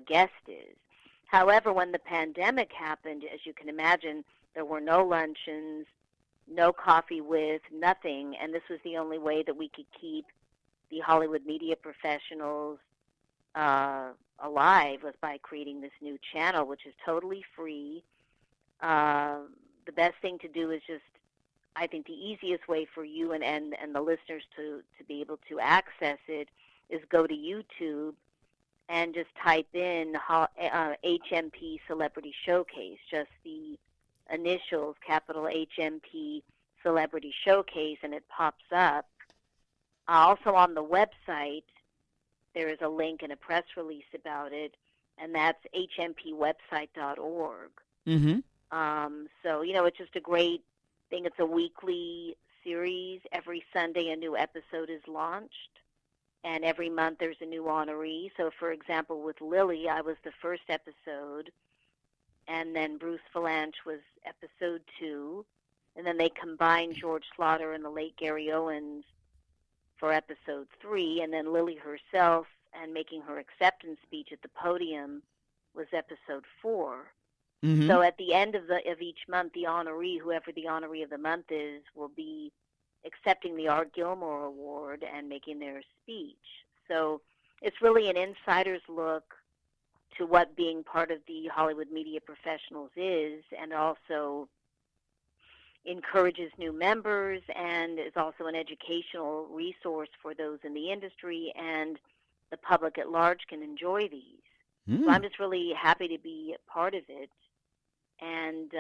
guest is. However, when the pandemic happened, as you can imagine, there were no luncheons, no Coffee With, nothing, and this was the only way that we could keep the Hollywood Media Professionals alive, was by creating this new channel, which is totally free. The best thing to do is just, I think the easiest way for you and the listeners to be able to access it is go to YouTube and just type in HMP Celebrity Showcase, just the initials, capital HMP Celebrity Showcase, and it pops up. Also on the website, there is a link and a press release about it, and that's hmpwebsite.org. So, it's just a great think it's a weekly series. Every Sunday a new episode is launched, and every month there's a new honoree. So, for example, with Lily, I was the first episode, and then Bruce Valanche was episode 2, and then they combined George Slaughter and the late Gary Owens for episode 3, and then Lily herself and making her acceptance speech at the podium was episode 4. Mm-hmm. So at the end of each month, the honoree, whoever the honoree of the month is, will be accepting the Art Gilmore Award and making their speech. So it's really an insider's look to what being part of the Hollywood Media Professionals is, and also encourages new members and is also an educational resource for those in the industry, and the public at large can enjoy these. So I'm just really happy to be a part of it. And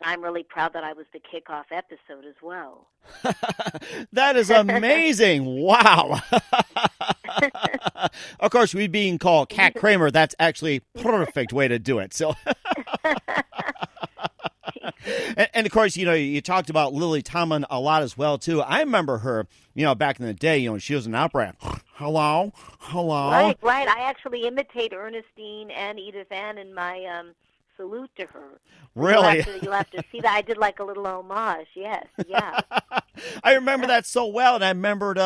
I'm really proud that I was the kickoff episode as well. That is amazing. Wow. Of course, we being called Katkramer, that's actually a perfect way to do it. So, and of course, you talked about Lily Tomlin a lot as well, too. I remember her, back in the day, she was an opera. Hello. Right. I actually imitate Ernestine and Edith Ann in my salute to her. Really? You'll have to see that. I did like a little homage. Yes, yeah. I remember that so well, and I remembered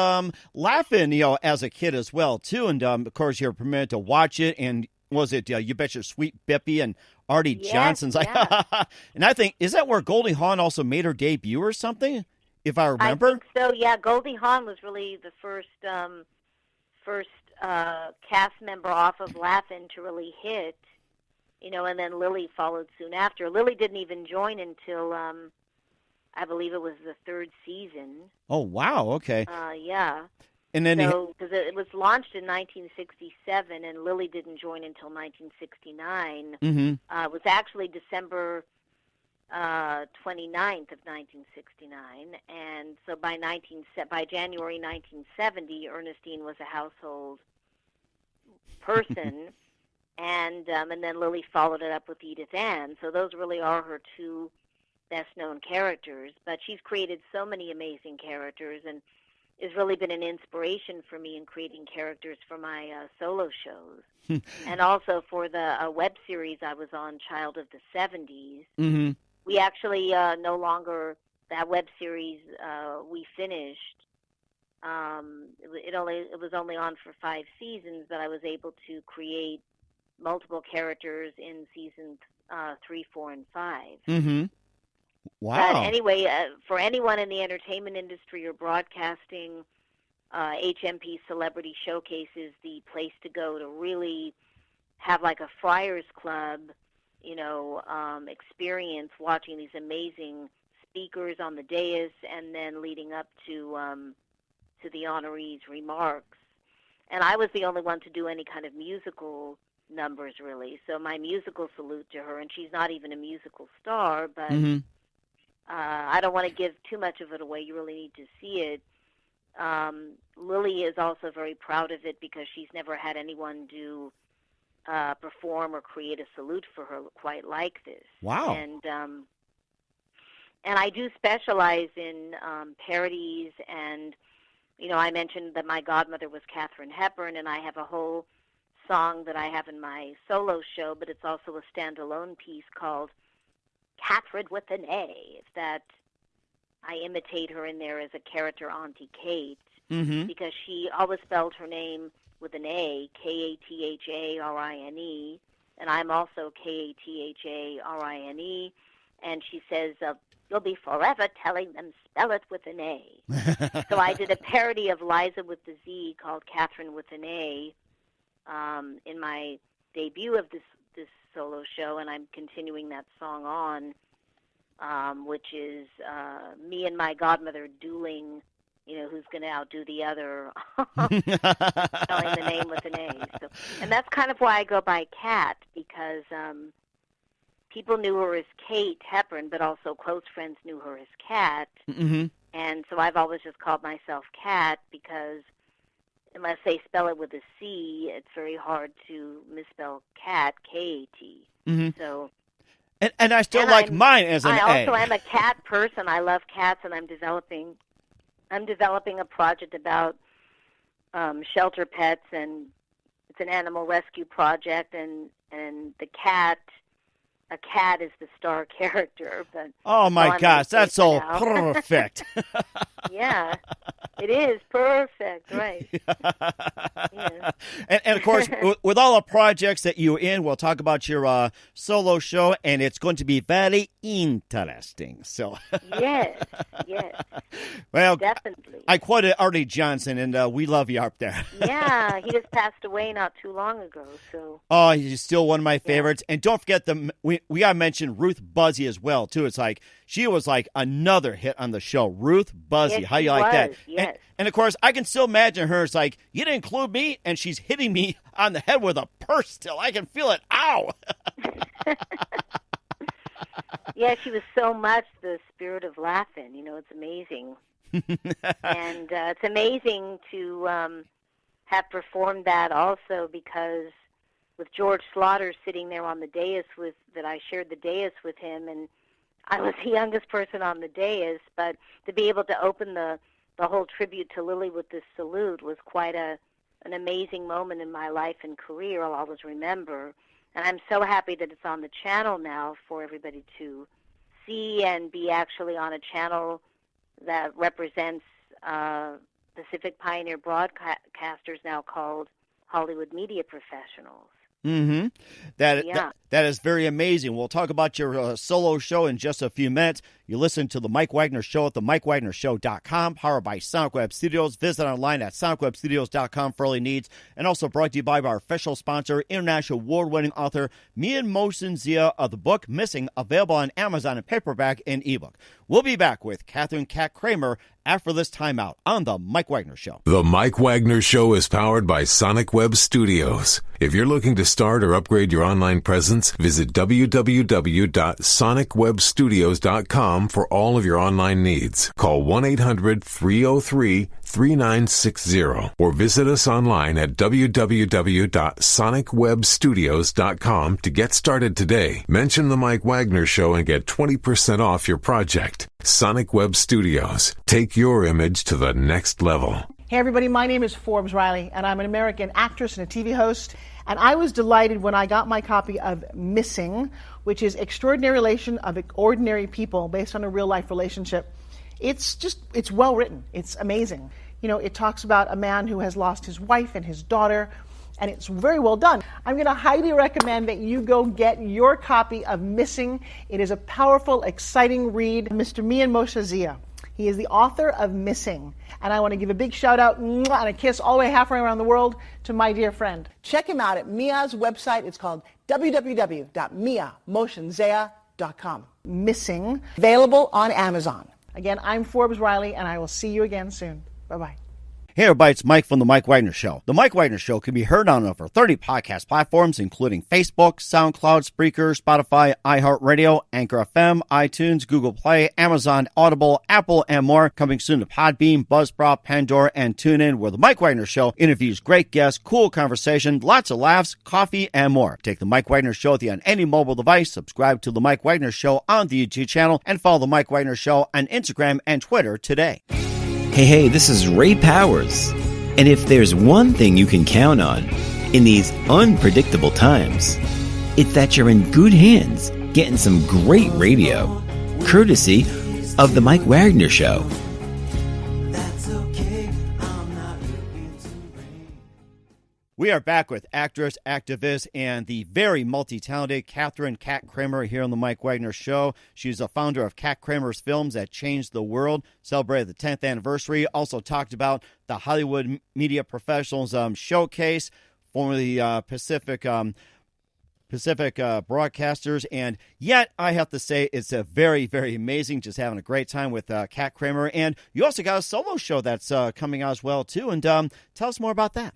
laughing, as a kid as well, too. And, of course, you're permitted to watch it, and was it You Bet Your Sweet Bippy and Artie Johnson's? Yeah. And I think, is that where Goldie Hawn also made her debut or something, if I remember? I think so, yeah. Goldie Hawn was really the first cast member off of Laugh-In to really hit. And then Lily followed soon after. Lily didn't even join until, I believe it was the 3rd season. Oh, wow, okay. Yeah. And then because it was launched in 1967, and Lily didn't join until 1969. Mm-hmm. It was actually December 29th of 1969, and so by January 1970, Ernestine was a household person. And then Lily followed it up with Edith Ann. So those really are her 2 best-known characters. But she's created so many amazing characters and has really been an inspiration for me in creating characters for my solo shows. And also for the web series I was on, Child of the 70s. Mm-hmm. We actually no longer, that web series we finished. It was only on for 5 seasons, but I was able to create multiple characters in seasons 3, 4, and 5. Mm-hmm. Wow. But anyway, for anyone in the entertainment industry or broadcasting, HMP Celebrity Showcase is the place to go to really have like a Friars Club, experience watching these amazing speakers on the dais, and then leading up to the honorees' remarks. And I was the only one to do any kind of musical numbers, really. So my musical salute to her, and she's not even a musical star, but mm-hmm. I don't want to give too much of it away. You really need to see it. Lily is also very proud of it because she's never had anyone perform or create a salute for her quite like this. Wow. And I do specialize in parodies, and I mentioned that my godmother was Katharine Hepburn, and I have a whole song that I have in my solo show, but it's also a standalone piece called Katharine with an A, that I imitate her in there as a character, Auntie Kate, mm-hmm. because she always spelled her name with an A, Katharine, and I'm also Katharine, and she says, you'll be forever telling them spell it with an A. So I did a parody of Liza with the Z called Katharine with an A, in my debut of this solo show, and I'm continuing that song on, which is me and my godmother dueling, who's going to outdo the other, spelling the name with an A. So, and that's kind of why I go by Kat, because people knew her as Kate Hepburn, but also close friends knew her as Kat. Mm-hmm. And so I've always just called myself Kat because unless they spell it with a C, it's very hard to misspell cat, K-A-T. Mm-hmm. So And I still like mine as an A. I also am a cat person. I love cats, and I'm developing a project about shelter pets, and it's an animal rescue project, and a cat is the star character. But oh my gosh, that's so perfect. Yeah, it is perfect, right? Yeah. And of course, with all the projects that you're in, we'll talk about your solo show, and it's going to be very interesting. So yes. Well, definitely. I quoted Artie Johnson, and we love you up there. Yeah, he just passed away not too long ago. So oh, he's still one of my favorites. And don't forget we got to mention Ruth Buzzy as well too. It's like she was like another hit on the show. Ruth Buzzy, yes, how you like that? Yes. And of course, I can still imagine her. It's like, you didn't include me, and she's hitting me on the head with a purse still. I can feel it. Ow! Yeah, she was so much the spirit of laughing. It's amazing. And it's amazing to have performed that also, because with George Slaughter sitting there on the dais that I shared the dais with him, and I was the youngest person on the dais, but to be able to open the whole tribute to Lily with this salute was quite an amazing moment in my life and career I'll always remember. And I'm so happy that it's on the channel now for everybody to see, and be actually on a channel that represents Pacific Pioneer broadcasters now called Hollywood Media Professionals. Mm-hmm. That is very amazing. We'll talk about your solo show in just a few minutes. You listen to The Mike Wagner Show at themikewagnershow.com, powered by Sonic Web Studios. Visit online at sonicwebstudios.com for all your needs. And also brought to you by our official sponsor, international award-winning author Mian Mosin Zia of the book Missing, available on Amazon in paperback and ebook. We'll be back with Katharine Katkramer after this timeout on The Mike Wagner Show. The Mike Wagner Show is powered by Sonic Web Studios. If you're looking to start or upgrade your online presence, visit www.sonicwebstudios.com for all of your online needs. Call 1-800-303-3960 or visit us online at www.sonicwebstudios.com to get started today. Mention The Mike Wagner Show and get 20% off your project. Sonic Web Studios. Take your image to the next level. Hey everybody, my name is Forbes Riley, and I'm an American actress and a TV host. And I was delighted when I got my copy of Missing, which is Extraordinary Relation of Ordinary People, based on a real-life relationship. It's well written. It's amazing. It talks about a man who has lost his wife and his daughter, and it's very well done. I'm going to highly recommend that you go get your copy of Missing. It is a powerful, exciting read. Mr. Mian Moshe Zia. He is the author of Missing. And I want to give a big shout out and a kiss all the way halfway around the world to my dear friend. Check him out at Mia's website. It's called www.miamoshenzea.com. Missing, available on Amazon. Again, I'm Forbes Riley, and I will see you again soon. Bye-bye. Hey everybody, it's Mike from The Mike Wagner Show. The Mike Wagner Show can be heard on over 30 podcast platforms, including Facebook, SoundCloud, Spreaker, Spotify, iHeartRadio, Anchor FM, iTunes, Google Play, Amazon, Audible, Apple, and more. Coming soon to Podbean, Buzzsprout, Pandora, and TuneIn, where The Mike Wagner Show interviews great guests, cool conversation, lots of laughs, coffee, and more. Take The Mike Wagner Show with you on any mobile device. Subscribe to The Mike Wagner Show on the YouTube channel, and follow The Mike Wagner Show on Instagram and Twitter today. Hey, this is Ray Powers. And if there's one thing you can count on in these unpredictable times, it's that you're in good hands getting some great radio, courtesy of The Mike Wagner Show. We are back with actress, activist, and the very multi-talented Katharine Katkramer here on the Mike Wagner Show. She's the founder of Katkramer's Films that changed the world, celebrated the 10th anniversary, also talked about the Hollywood Media Professionals Showcase, formerly Pacific broadcasters, and yet I have to say it's a very, very amazing, just having a great time with Katkramer. And you also got a solo show that's coming out as well, too, and tell us more about that.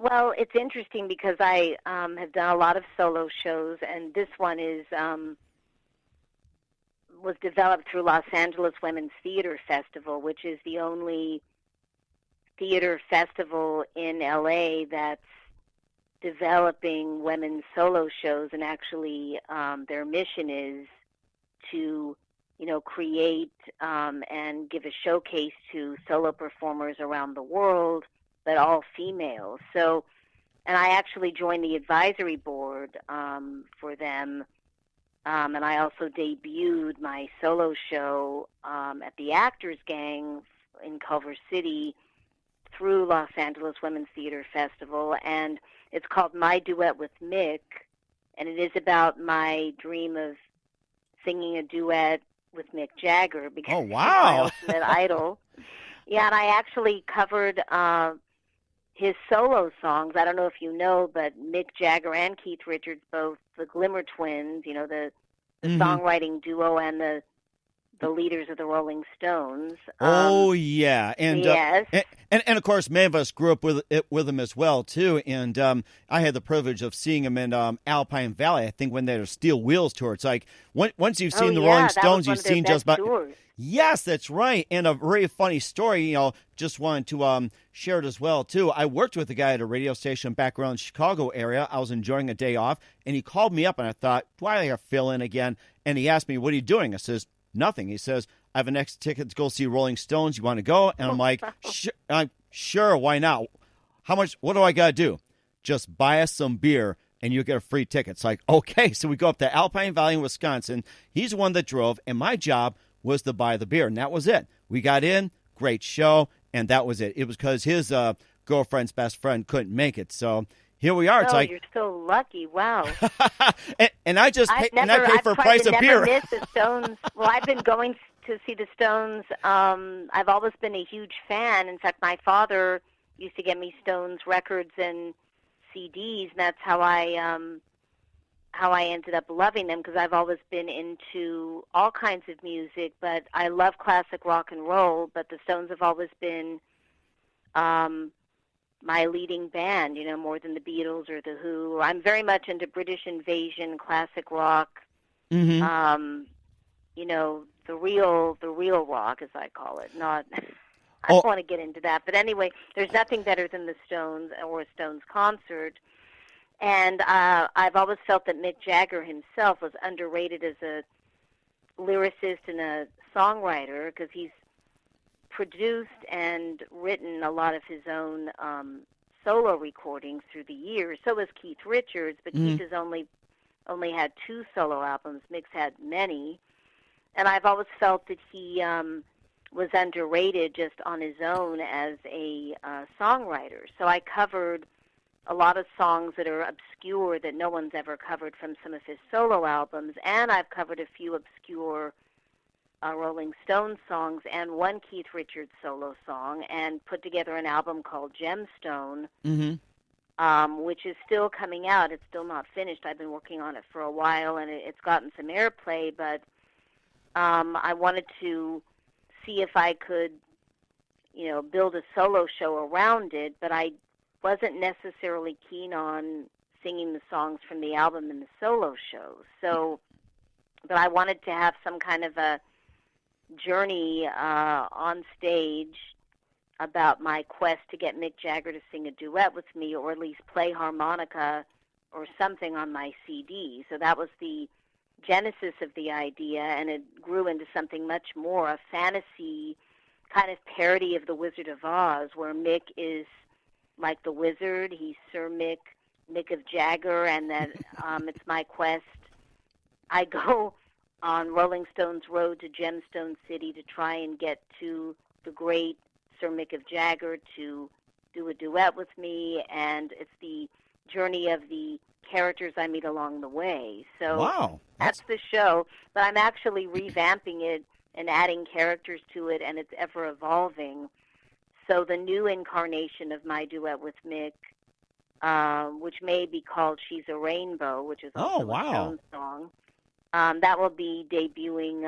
Well, it's interesting because I have done a lot of solo shows, and this one was developed through Los Angeles Women's Theater Festival, which is the only theater festival in LA that's developing women's solo shows, and actually their mission is to, create and give a showcase to solo performers around the world, but all females. So, and I actually joined the advisory board for them, and I also debuted my solo show at the Actors Gang in Culver City through Los Angeles Women's Theater Festival, and it's called My Duet with Mick, and it is about my dream of singing a duet with Mick Jagger because Oh, wow. he's my ultimate idol. Yeah, and I actually covered his solo songs. I don't know if you know, but Mick Jagger and Keith Richards, both the Glimmer Twins, the songwriting duo and the leaders of the Rolling Stones. Oh, yeah. And, yes. And of course, many of us grew up with them as well, too. And I had the privilege of seeing them in Alpine Valley, I think, when they were Steel Wheels tour. It's like, once you've seen the Rolling Stones, you've seen just about... Tours. Yes, that's right. And a very funny story, just wanted to share it as well, too. I worked with a guy at a radio station back around the Chicago area. I was enjoying a day off, and he called me up, and I thought, do I have to fill in again? And he asked me, what are you doing? I says, nothing. He says, I have an extra ticket to go see Rolling Stones. You want to go? And I'm like, sure, why not? How much? What do I got to do? Just buy us some beer, and you get a free ticket. It's like, okay. So we go up to Alpine Valley in Wisconsin. He's the one that drove, and my job was to buy the beer, and that was it. We got in, great show, and that was it. It was because his girlfriend's best friend couldn't make it. So here we are. It's like, you're so lucky. Wow. and I just pay for a price of beer. I've never missed the Stones. Well, I've been going to see the Stones. I've always been a huge fan. In fact, my father used to get me Stones records and CDs, and that's how I ended up loving them, because I've always been into all kinds of music, but I love classic rock and roll, but the Stones have always been my leading band, more than the Beatles or the Who. I'm very much into British Invasion, classic rock, the real rock, as I call it. Not, I don't want to get into that, but anyway, there's nothing better than the Stones or a Stones concert. And I've always felt that Mick Jagger himself was underrated as a lyricist and a songwriter, because he's produced and written a lot of his own solo recordings through the years. So has Keith Richards, but Keith has only had 2 solo albums. Mick's had many. And I've always felt that he was underrated just on his own as a songwriter. So I covered a lot of songs that are obscure that no one's ever covered from some of his solo albums, and I've covered a few obscure Rolling Stones songs and one Keith Richards solo song, and put together an album called Gemstone, which is still coming out. It's still not finished. I've been working on it for a while, and it's gotten some airplay, but I wanted to see if I could, build a solo show around it, but I wasn't necessarily keen on singing the songs from the album in the solo show. So, but I wanted to have some kind of a journey on stage about my quest to get Mick Jagger to sing a duet with me, or at least play harmonica or something on my CD. So that was the genesis of the idea, and it grew into something much more, a fantasy kind of parody of The Wizard of Oz, where Mick is like the wizard. He's Sir Mick of Jagger, and that it's my quest. I go on Rolling Stones Road to Gemstone City to try and get to the great Sir Mick of Jagger to do a duet with me, and it's the journey of the characters I meet along the way. So wow, that's the show, but I'm actually revamping it and adding characters to it, and it's ever evolving. So the new incarnation of my duet with Mick, which may be called She's a Rainbow, which is also a Stones song, that will be debuting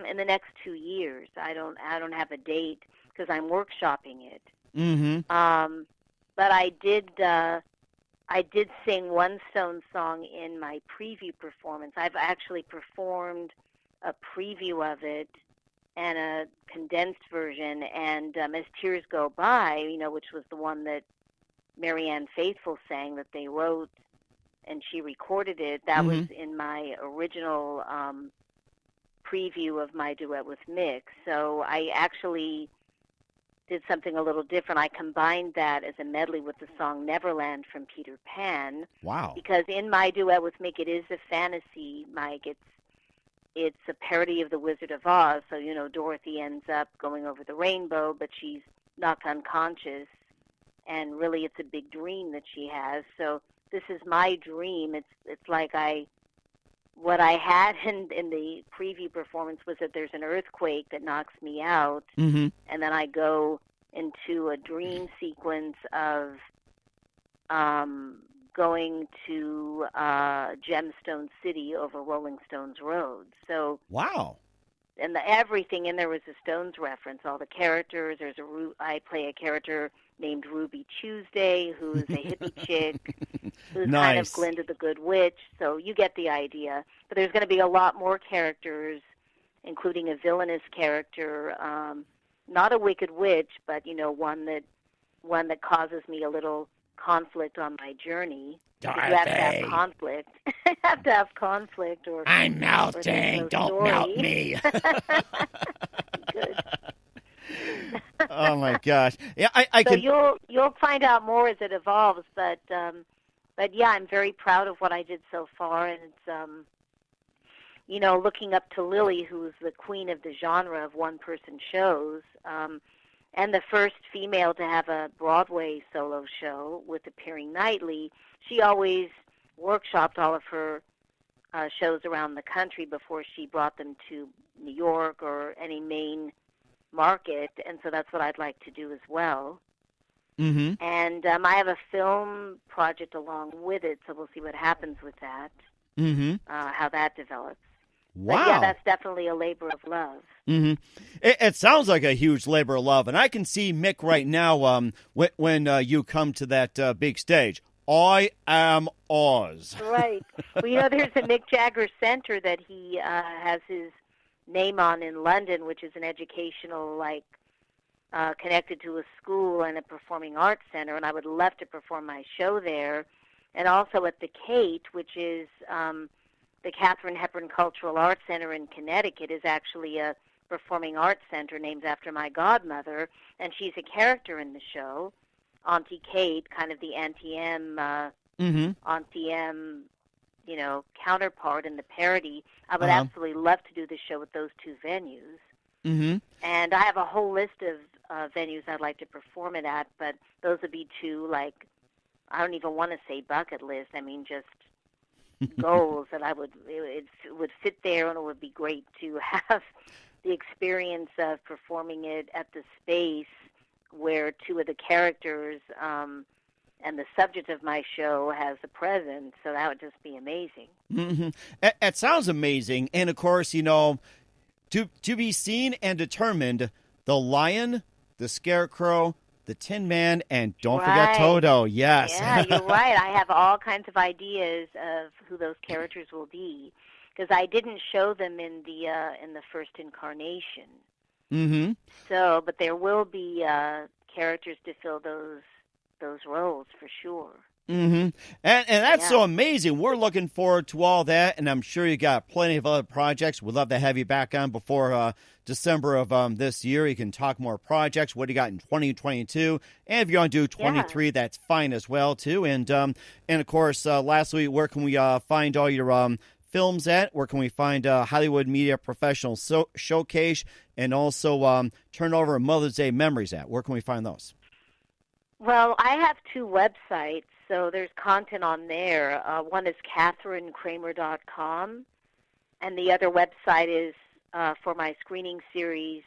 in the next 2 years. I don't have a date because I'm workshopping it. But I did sing one Stones song in my preview performance. I've actually performed a preview of it and a condensed version, and As Tears Go By, which was the one that Marianne Faithfull sang that they wrote, and she recorded it. That was in my original preview of my duet with Mick. So I actually did something a little different. I combined that as a medley with the song Neverland from Peter Pan. Wow. Because in my duet with Mick, it is a fantasy, Mike. It's a parody of The Wizard of Oz. So, you know, Dorothy ends up going over the rainbow, but she's knocked unconscious. And really it's a big dream that she has. So this is my dream. It's like what I had in the preview performance was that there's an earthquake that knocks me out, and then I go into a dream sequence of going to Gemstone City over Rolling Stones Road. So wow. And everything in there was a Stones reference. All the characters. I play a character named Ruby Tuesday, who's a hippie chick, who's kind of Glinda the Good Witch. So you get the idea. But there's going to be a lot more characters, including a villainous character, not a wicked witch, but you know, one that causes me a little conflict on my journey. Dorothy. You have to have conflict. You have to have conflict, or I'm melting. no Don't story. melt me. Good. Oh my gosh! Yeah, I so can. You'll find out more as it evolves, but yeah, I'm very proud of what I did so far, and it's you know, looking up to Lily, who's the queen of the genre of one-person shows, and the first female to have a Broadway solo show with appearing nightly. She always workshopped all of her shows around the country before she brought them to New York or any main market, and so that's what I'd like to do as well. And I have a film project along with it, so we'll see what happens with that, how that develops. Wow. But yeah, that's definitely a labor of love. It sounds like a huge labor of love, and I can see Mick right now when you come to that big stage. I am Oz. Right. Well, you know, there's a Mick Jagger Center that he has his name on in London, which is an educational, connected to a school and a performing arts center, and I would love to perform my show there. And also at the Kate, which is the Katharine Hepburn Cultural Arts Center in Connecticut, is actually a performing arts center named after my godmother, and she's a character in the show, Auntie Kate, kind of the Auntie M, Auntie M, you know, counterpart in the parody. I would absolutely love to do the show with those two venues. And I have a whole list of venues I'd like to perform it at, but those would be two, I don't even want to say bucket list. I mean, just goals that it would fit there, and it would be great to have the experience of performing it at the space where two of the characters and the subject of my show has a presence. So that would just be amazing. It sounds amazing. And of course, you know, to be seen and determined, the Lion, the Scarecrow, the Tin Man, and don't forget Toto. Yes. Yeah, you're right. I have all kinds of ideas of who those characters will be, because I didn't show them in the first incarnation. So, but there will be characters to fill those roles for sure. And that's so amazing. We're looking forward to all that, and I'm sure you got plenty of other projects. We'd love to have you back on before December of this year. You can talk more projects. What do you got in 2022? And if you want to do 23, that's fine as well too. And of course, lastly, where can we find all your films at? Where can we find Hollywood Media Professionals Showcase, and also Turnover Mother's Day Memories at? Where can we find those? Well, I have two websites, so there's content on there. One is katharinekatkramer.com, and the other website is for my screening series,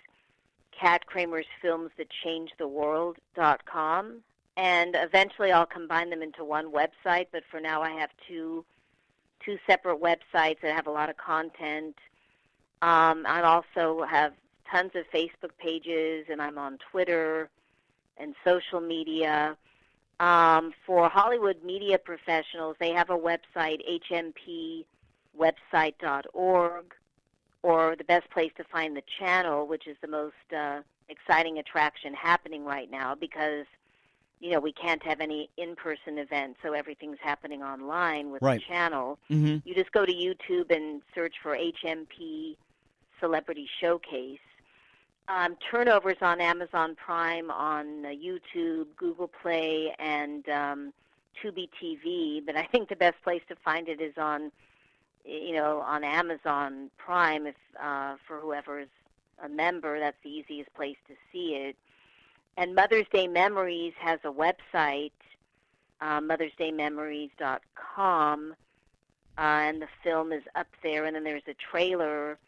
Kat Kramer's Films That Changed the World.com. And eventually I'll combine them into one website, but for now I have two separate websites that have a lot of content. I also have tons of Facebook pages, and I'm on Twitter and social media. For Hollywood Media Professionals, they have a website, hmpwebsite.org, or the best place to find the channel, which is the most exciting attraction happening right now, because we can't have any in-person events, so everything's happening online with Right. the channel. Mm-hmm. You just go to YouTube and search for HMP Celebrity Showcase. Turnovers on Amazon Prime, on YouTube, Google Play, and Tubi TV. But I think the best place to find it is on Amazon Prime. If for whoever is a member, that's the easiest place to see it. And Mother's Day Memories has a website, mothersdaymemories.com, and the film is up there. And then there's a trailer.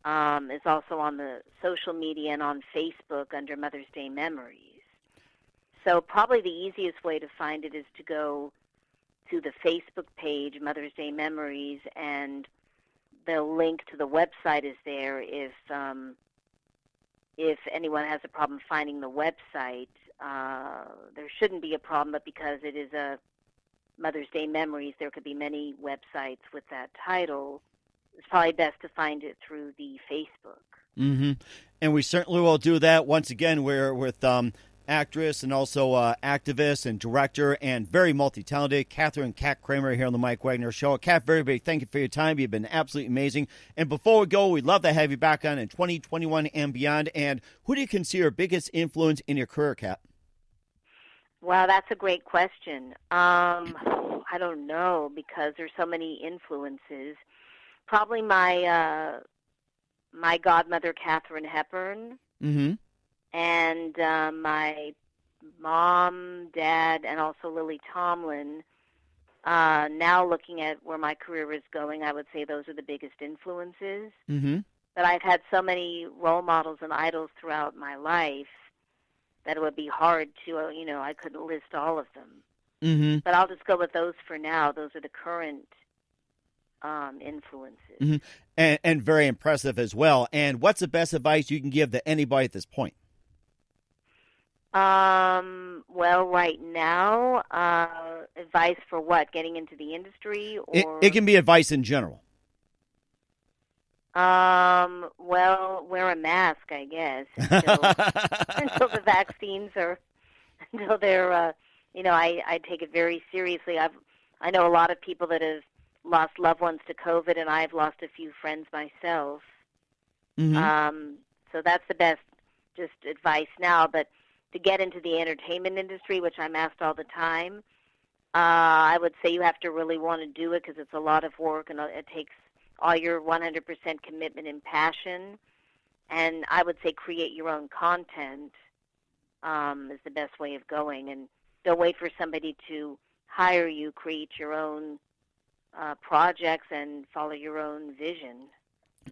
Is also on the social media and on Facebook under Mother's Day Memories. So probably the easiest way to find it is to go to the Facebook page, Mother's Day Memories, and the link to the website is there. If anyone has a problem finding the website, there shouldn't be a problem, but because it is a Mother's Day Memories, there could be many websites with that title. It's probably best to find it through the Facebook. Mm-hmm. And we certainly will do that. Once again, we're with actress and also activist and director and very multi-talented Katharine "Kat" Kramer here on the Mike Wagner Show. Kat, very big thank you for your time. You've been absolutely amazing. And before we go, we'd love to have you back on in 2021 and beyond. And who do you consider your biggest influence in your career, Kat? Well, that's a great question. I don't know, because there's so many influences. Probably my godmother, Katharine Hepburn, Mm-hmm. and my mom, dad, and also Lily Tomlin. Now looking at where my career is going, I would say those are the biggest influences. Mm-hmm. But I've had so many role models and idols throughout my life that it would be hard to, I couldn't list all of them. Mm-hmm. But I'll just go with those for now. Those are the current influences. Mm-hmm. And very impressive as well. And what's the best advice you can give to anybody at this point? Well, right now, advice for what? Getting into the industry, or It can be advice in general. well, wear a mask, I guess, until the vaccines are, until they're, I take it very seriously. I know a lot of people that have lost loved ones to COVID, and I've lost a few friends myself. Mm-hmm. So that's the best just advice now. But to get into the entertainment industry, which I'm asked all the time, I would say you have to really want to do it, because it's a lot of work, and it takes all your 100% commitment and passion. And I would say create your own content is the best way of going. And don't wait for somebody to hire you. Create your own projects and follow your own vision.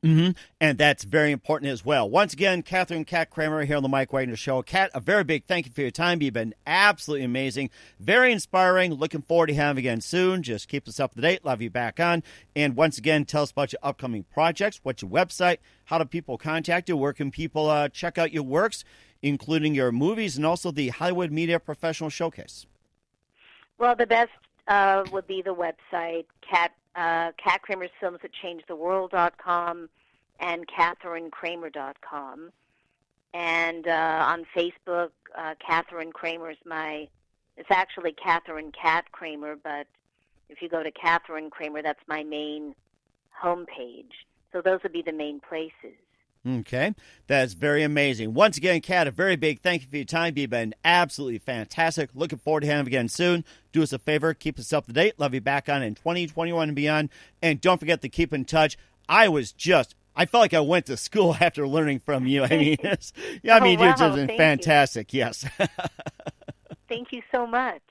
Mm-hmm. And that's very important as well. Once again, Katharine "Kat" Kramer here on the Mike Wagner Show. Kat, a very big thank you for your time. You've been absolutely amazing, very inspiring. Looking forward to having you again soon. Just keep us up to date. Love you back on. And once again, tell us about your upcoming projects. What's your website? How do people contact you? Where can people check out your works, including your movies and also the Hollywood Media Professional Showcase? Well, the best would be the website, Katkramer's Films That Changed the World.com and katharinekatkramer.com. And on Facebook, Katharine Kramer is it's actually Katharine "Kat" Kramer, but if you go to Katharine Kramer, that's my main homepage. So those would be the main places. Okay, that's very amazing. Once again, Kat, a very big thank you for your time. You've been absolutely fantastic. Looking forward to having you again soon. Do us a favor, keep us up to date. Love you back on in 2021 and beyond. And don't forget to keep in touch. I felt like I went to school after learning from you. I mean, you're just fantastic. Yes. Thank you so much.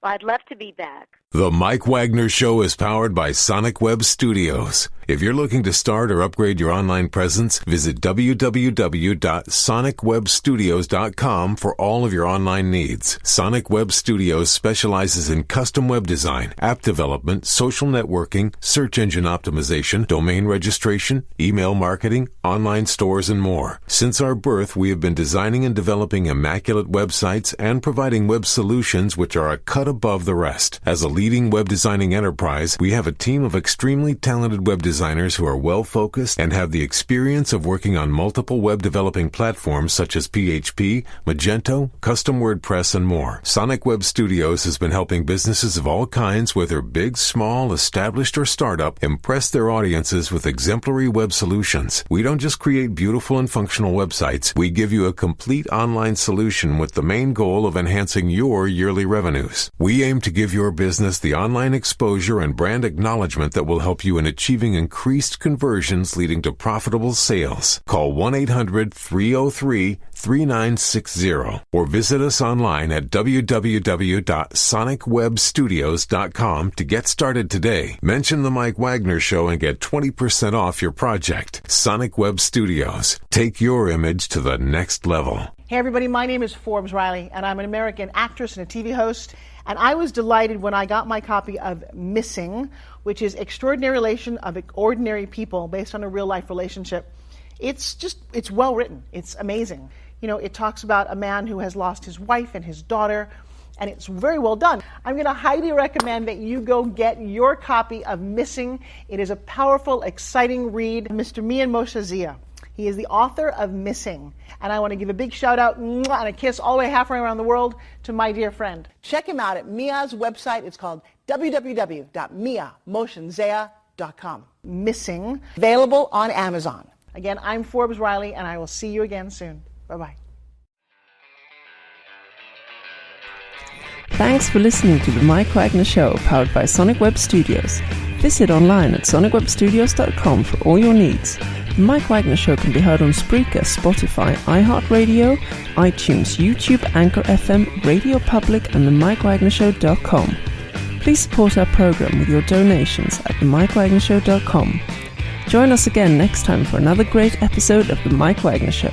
Well, I'd love to be back. The Mike Wagner Show is powered by Sonic Web Studios. If you're looking to start or upgrade your online presence, visit www.sonicwebstudios.com for all of your online needs. Sonic Web Studios specializes in custom web design, app development, social networking, search engine optimization, domain registration, email marketing, online stores, and more. Since our birth, we have been designing and developing immaculate websites and providing web solutions which are a cut above the rest. As a leading web designing enterprise, we have a team of extremely talented web designers who are well-focused and have the experience of working on multiple web developing platforms such as PHP, Magento, custom WordPress, and more. Sonic Web Studios has been helping businesses of all kinds, whether big, small, established, or startup, impress their audiences with exemplary web solutions. We don't just create beautiful and functional websites. We give you a complete online solution with the main goal of enhancing your yearly revenues. We aim to give your business the online exposure and brand acknowledgement that will help you in achieving increased conversions leading to profitable sales. Call 1-800-303-3960 or visit us online at www.sonicwebstudios.com to get started today. Mention the Mike Wagner Show and get 20% off your project. Sonic Web Studios. Take your image to the next level. Hey everybody, my name is Forbes Riley, and I'm an American actress and a TV host. And I was delighted when I got my copy of Missing, which is Extraordinary Relation of Ordinary People based on a real-life relationship. It's well written. It's amazing. You know, it talks about a man who has lost his wife and his daughter, and it's very well done. I'm going to highly recommend that you go get your copy of Missing. It is a powerful, exciting read. Mr. Mian Moshe Zia. He is the author of Missing. And I want to give a big shout out and a kiss all the way halfway around the world to my dear friend. Check him out at Mia's website. It's called www.miamotionzea.com. Missing. Available on Amazon. Again, I'm Forbes Riley, and I will see you again soon. Bye-bye. Thanks for listening to The Mike Wagner Show, powered by Sonic Web Studios. Visit online at sonicwebstudios.com for all your needs. The Mike Wagner Show can be heard on Spreaker, Spotify, iHeartRadio, iTunes, YouTube, Anchor FM, Radio Public, and themikewagnershow.com. Please support our program with your donations at themikewagnershow.com. Join us again next time for another great episode of The Mike Wagner Show.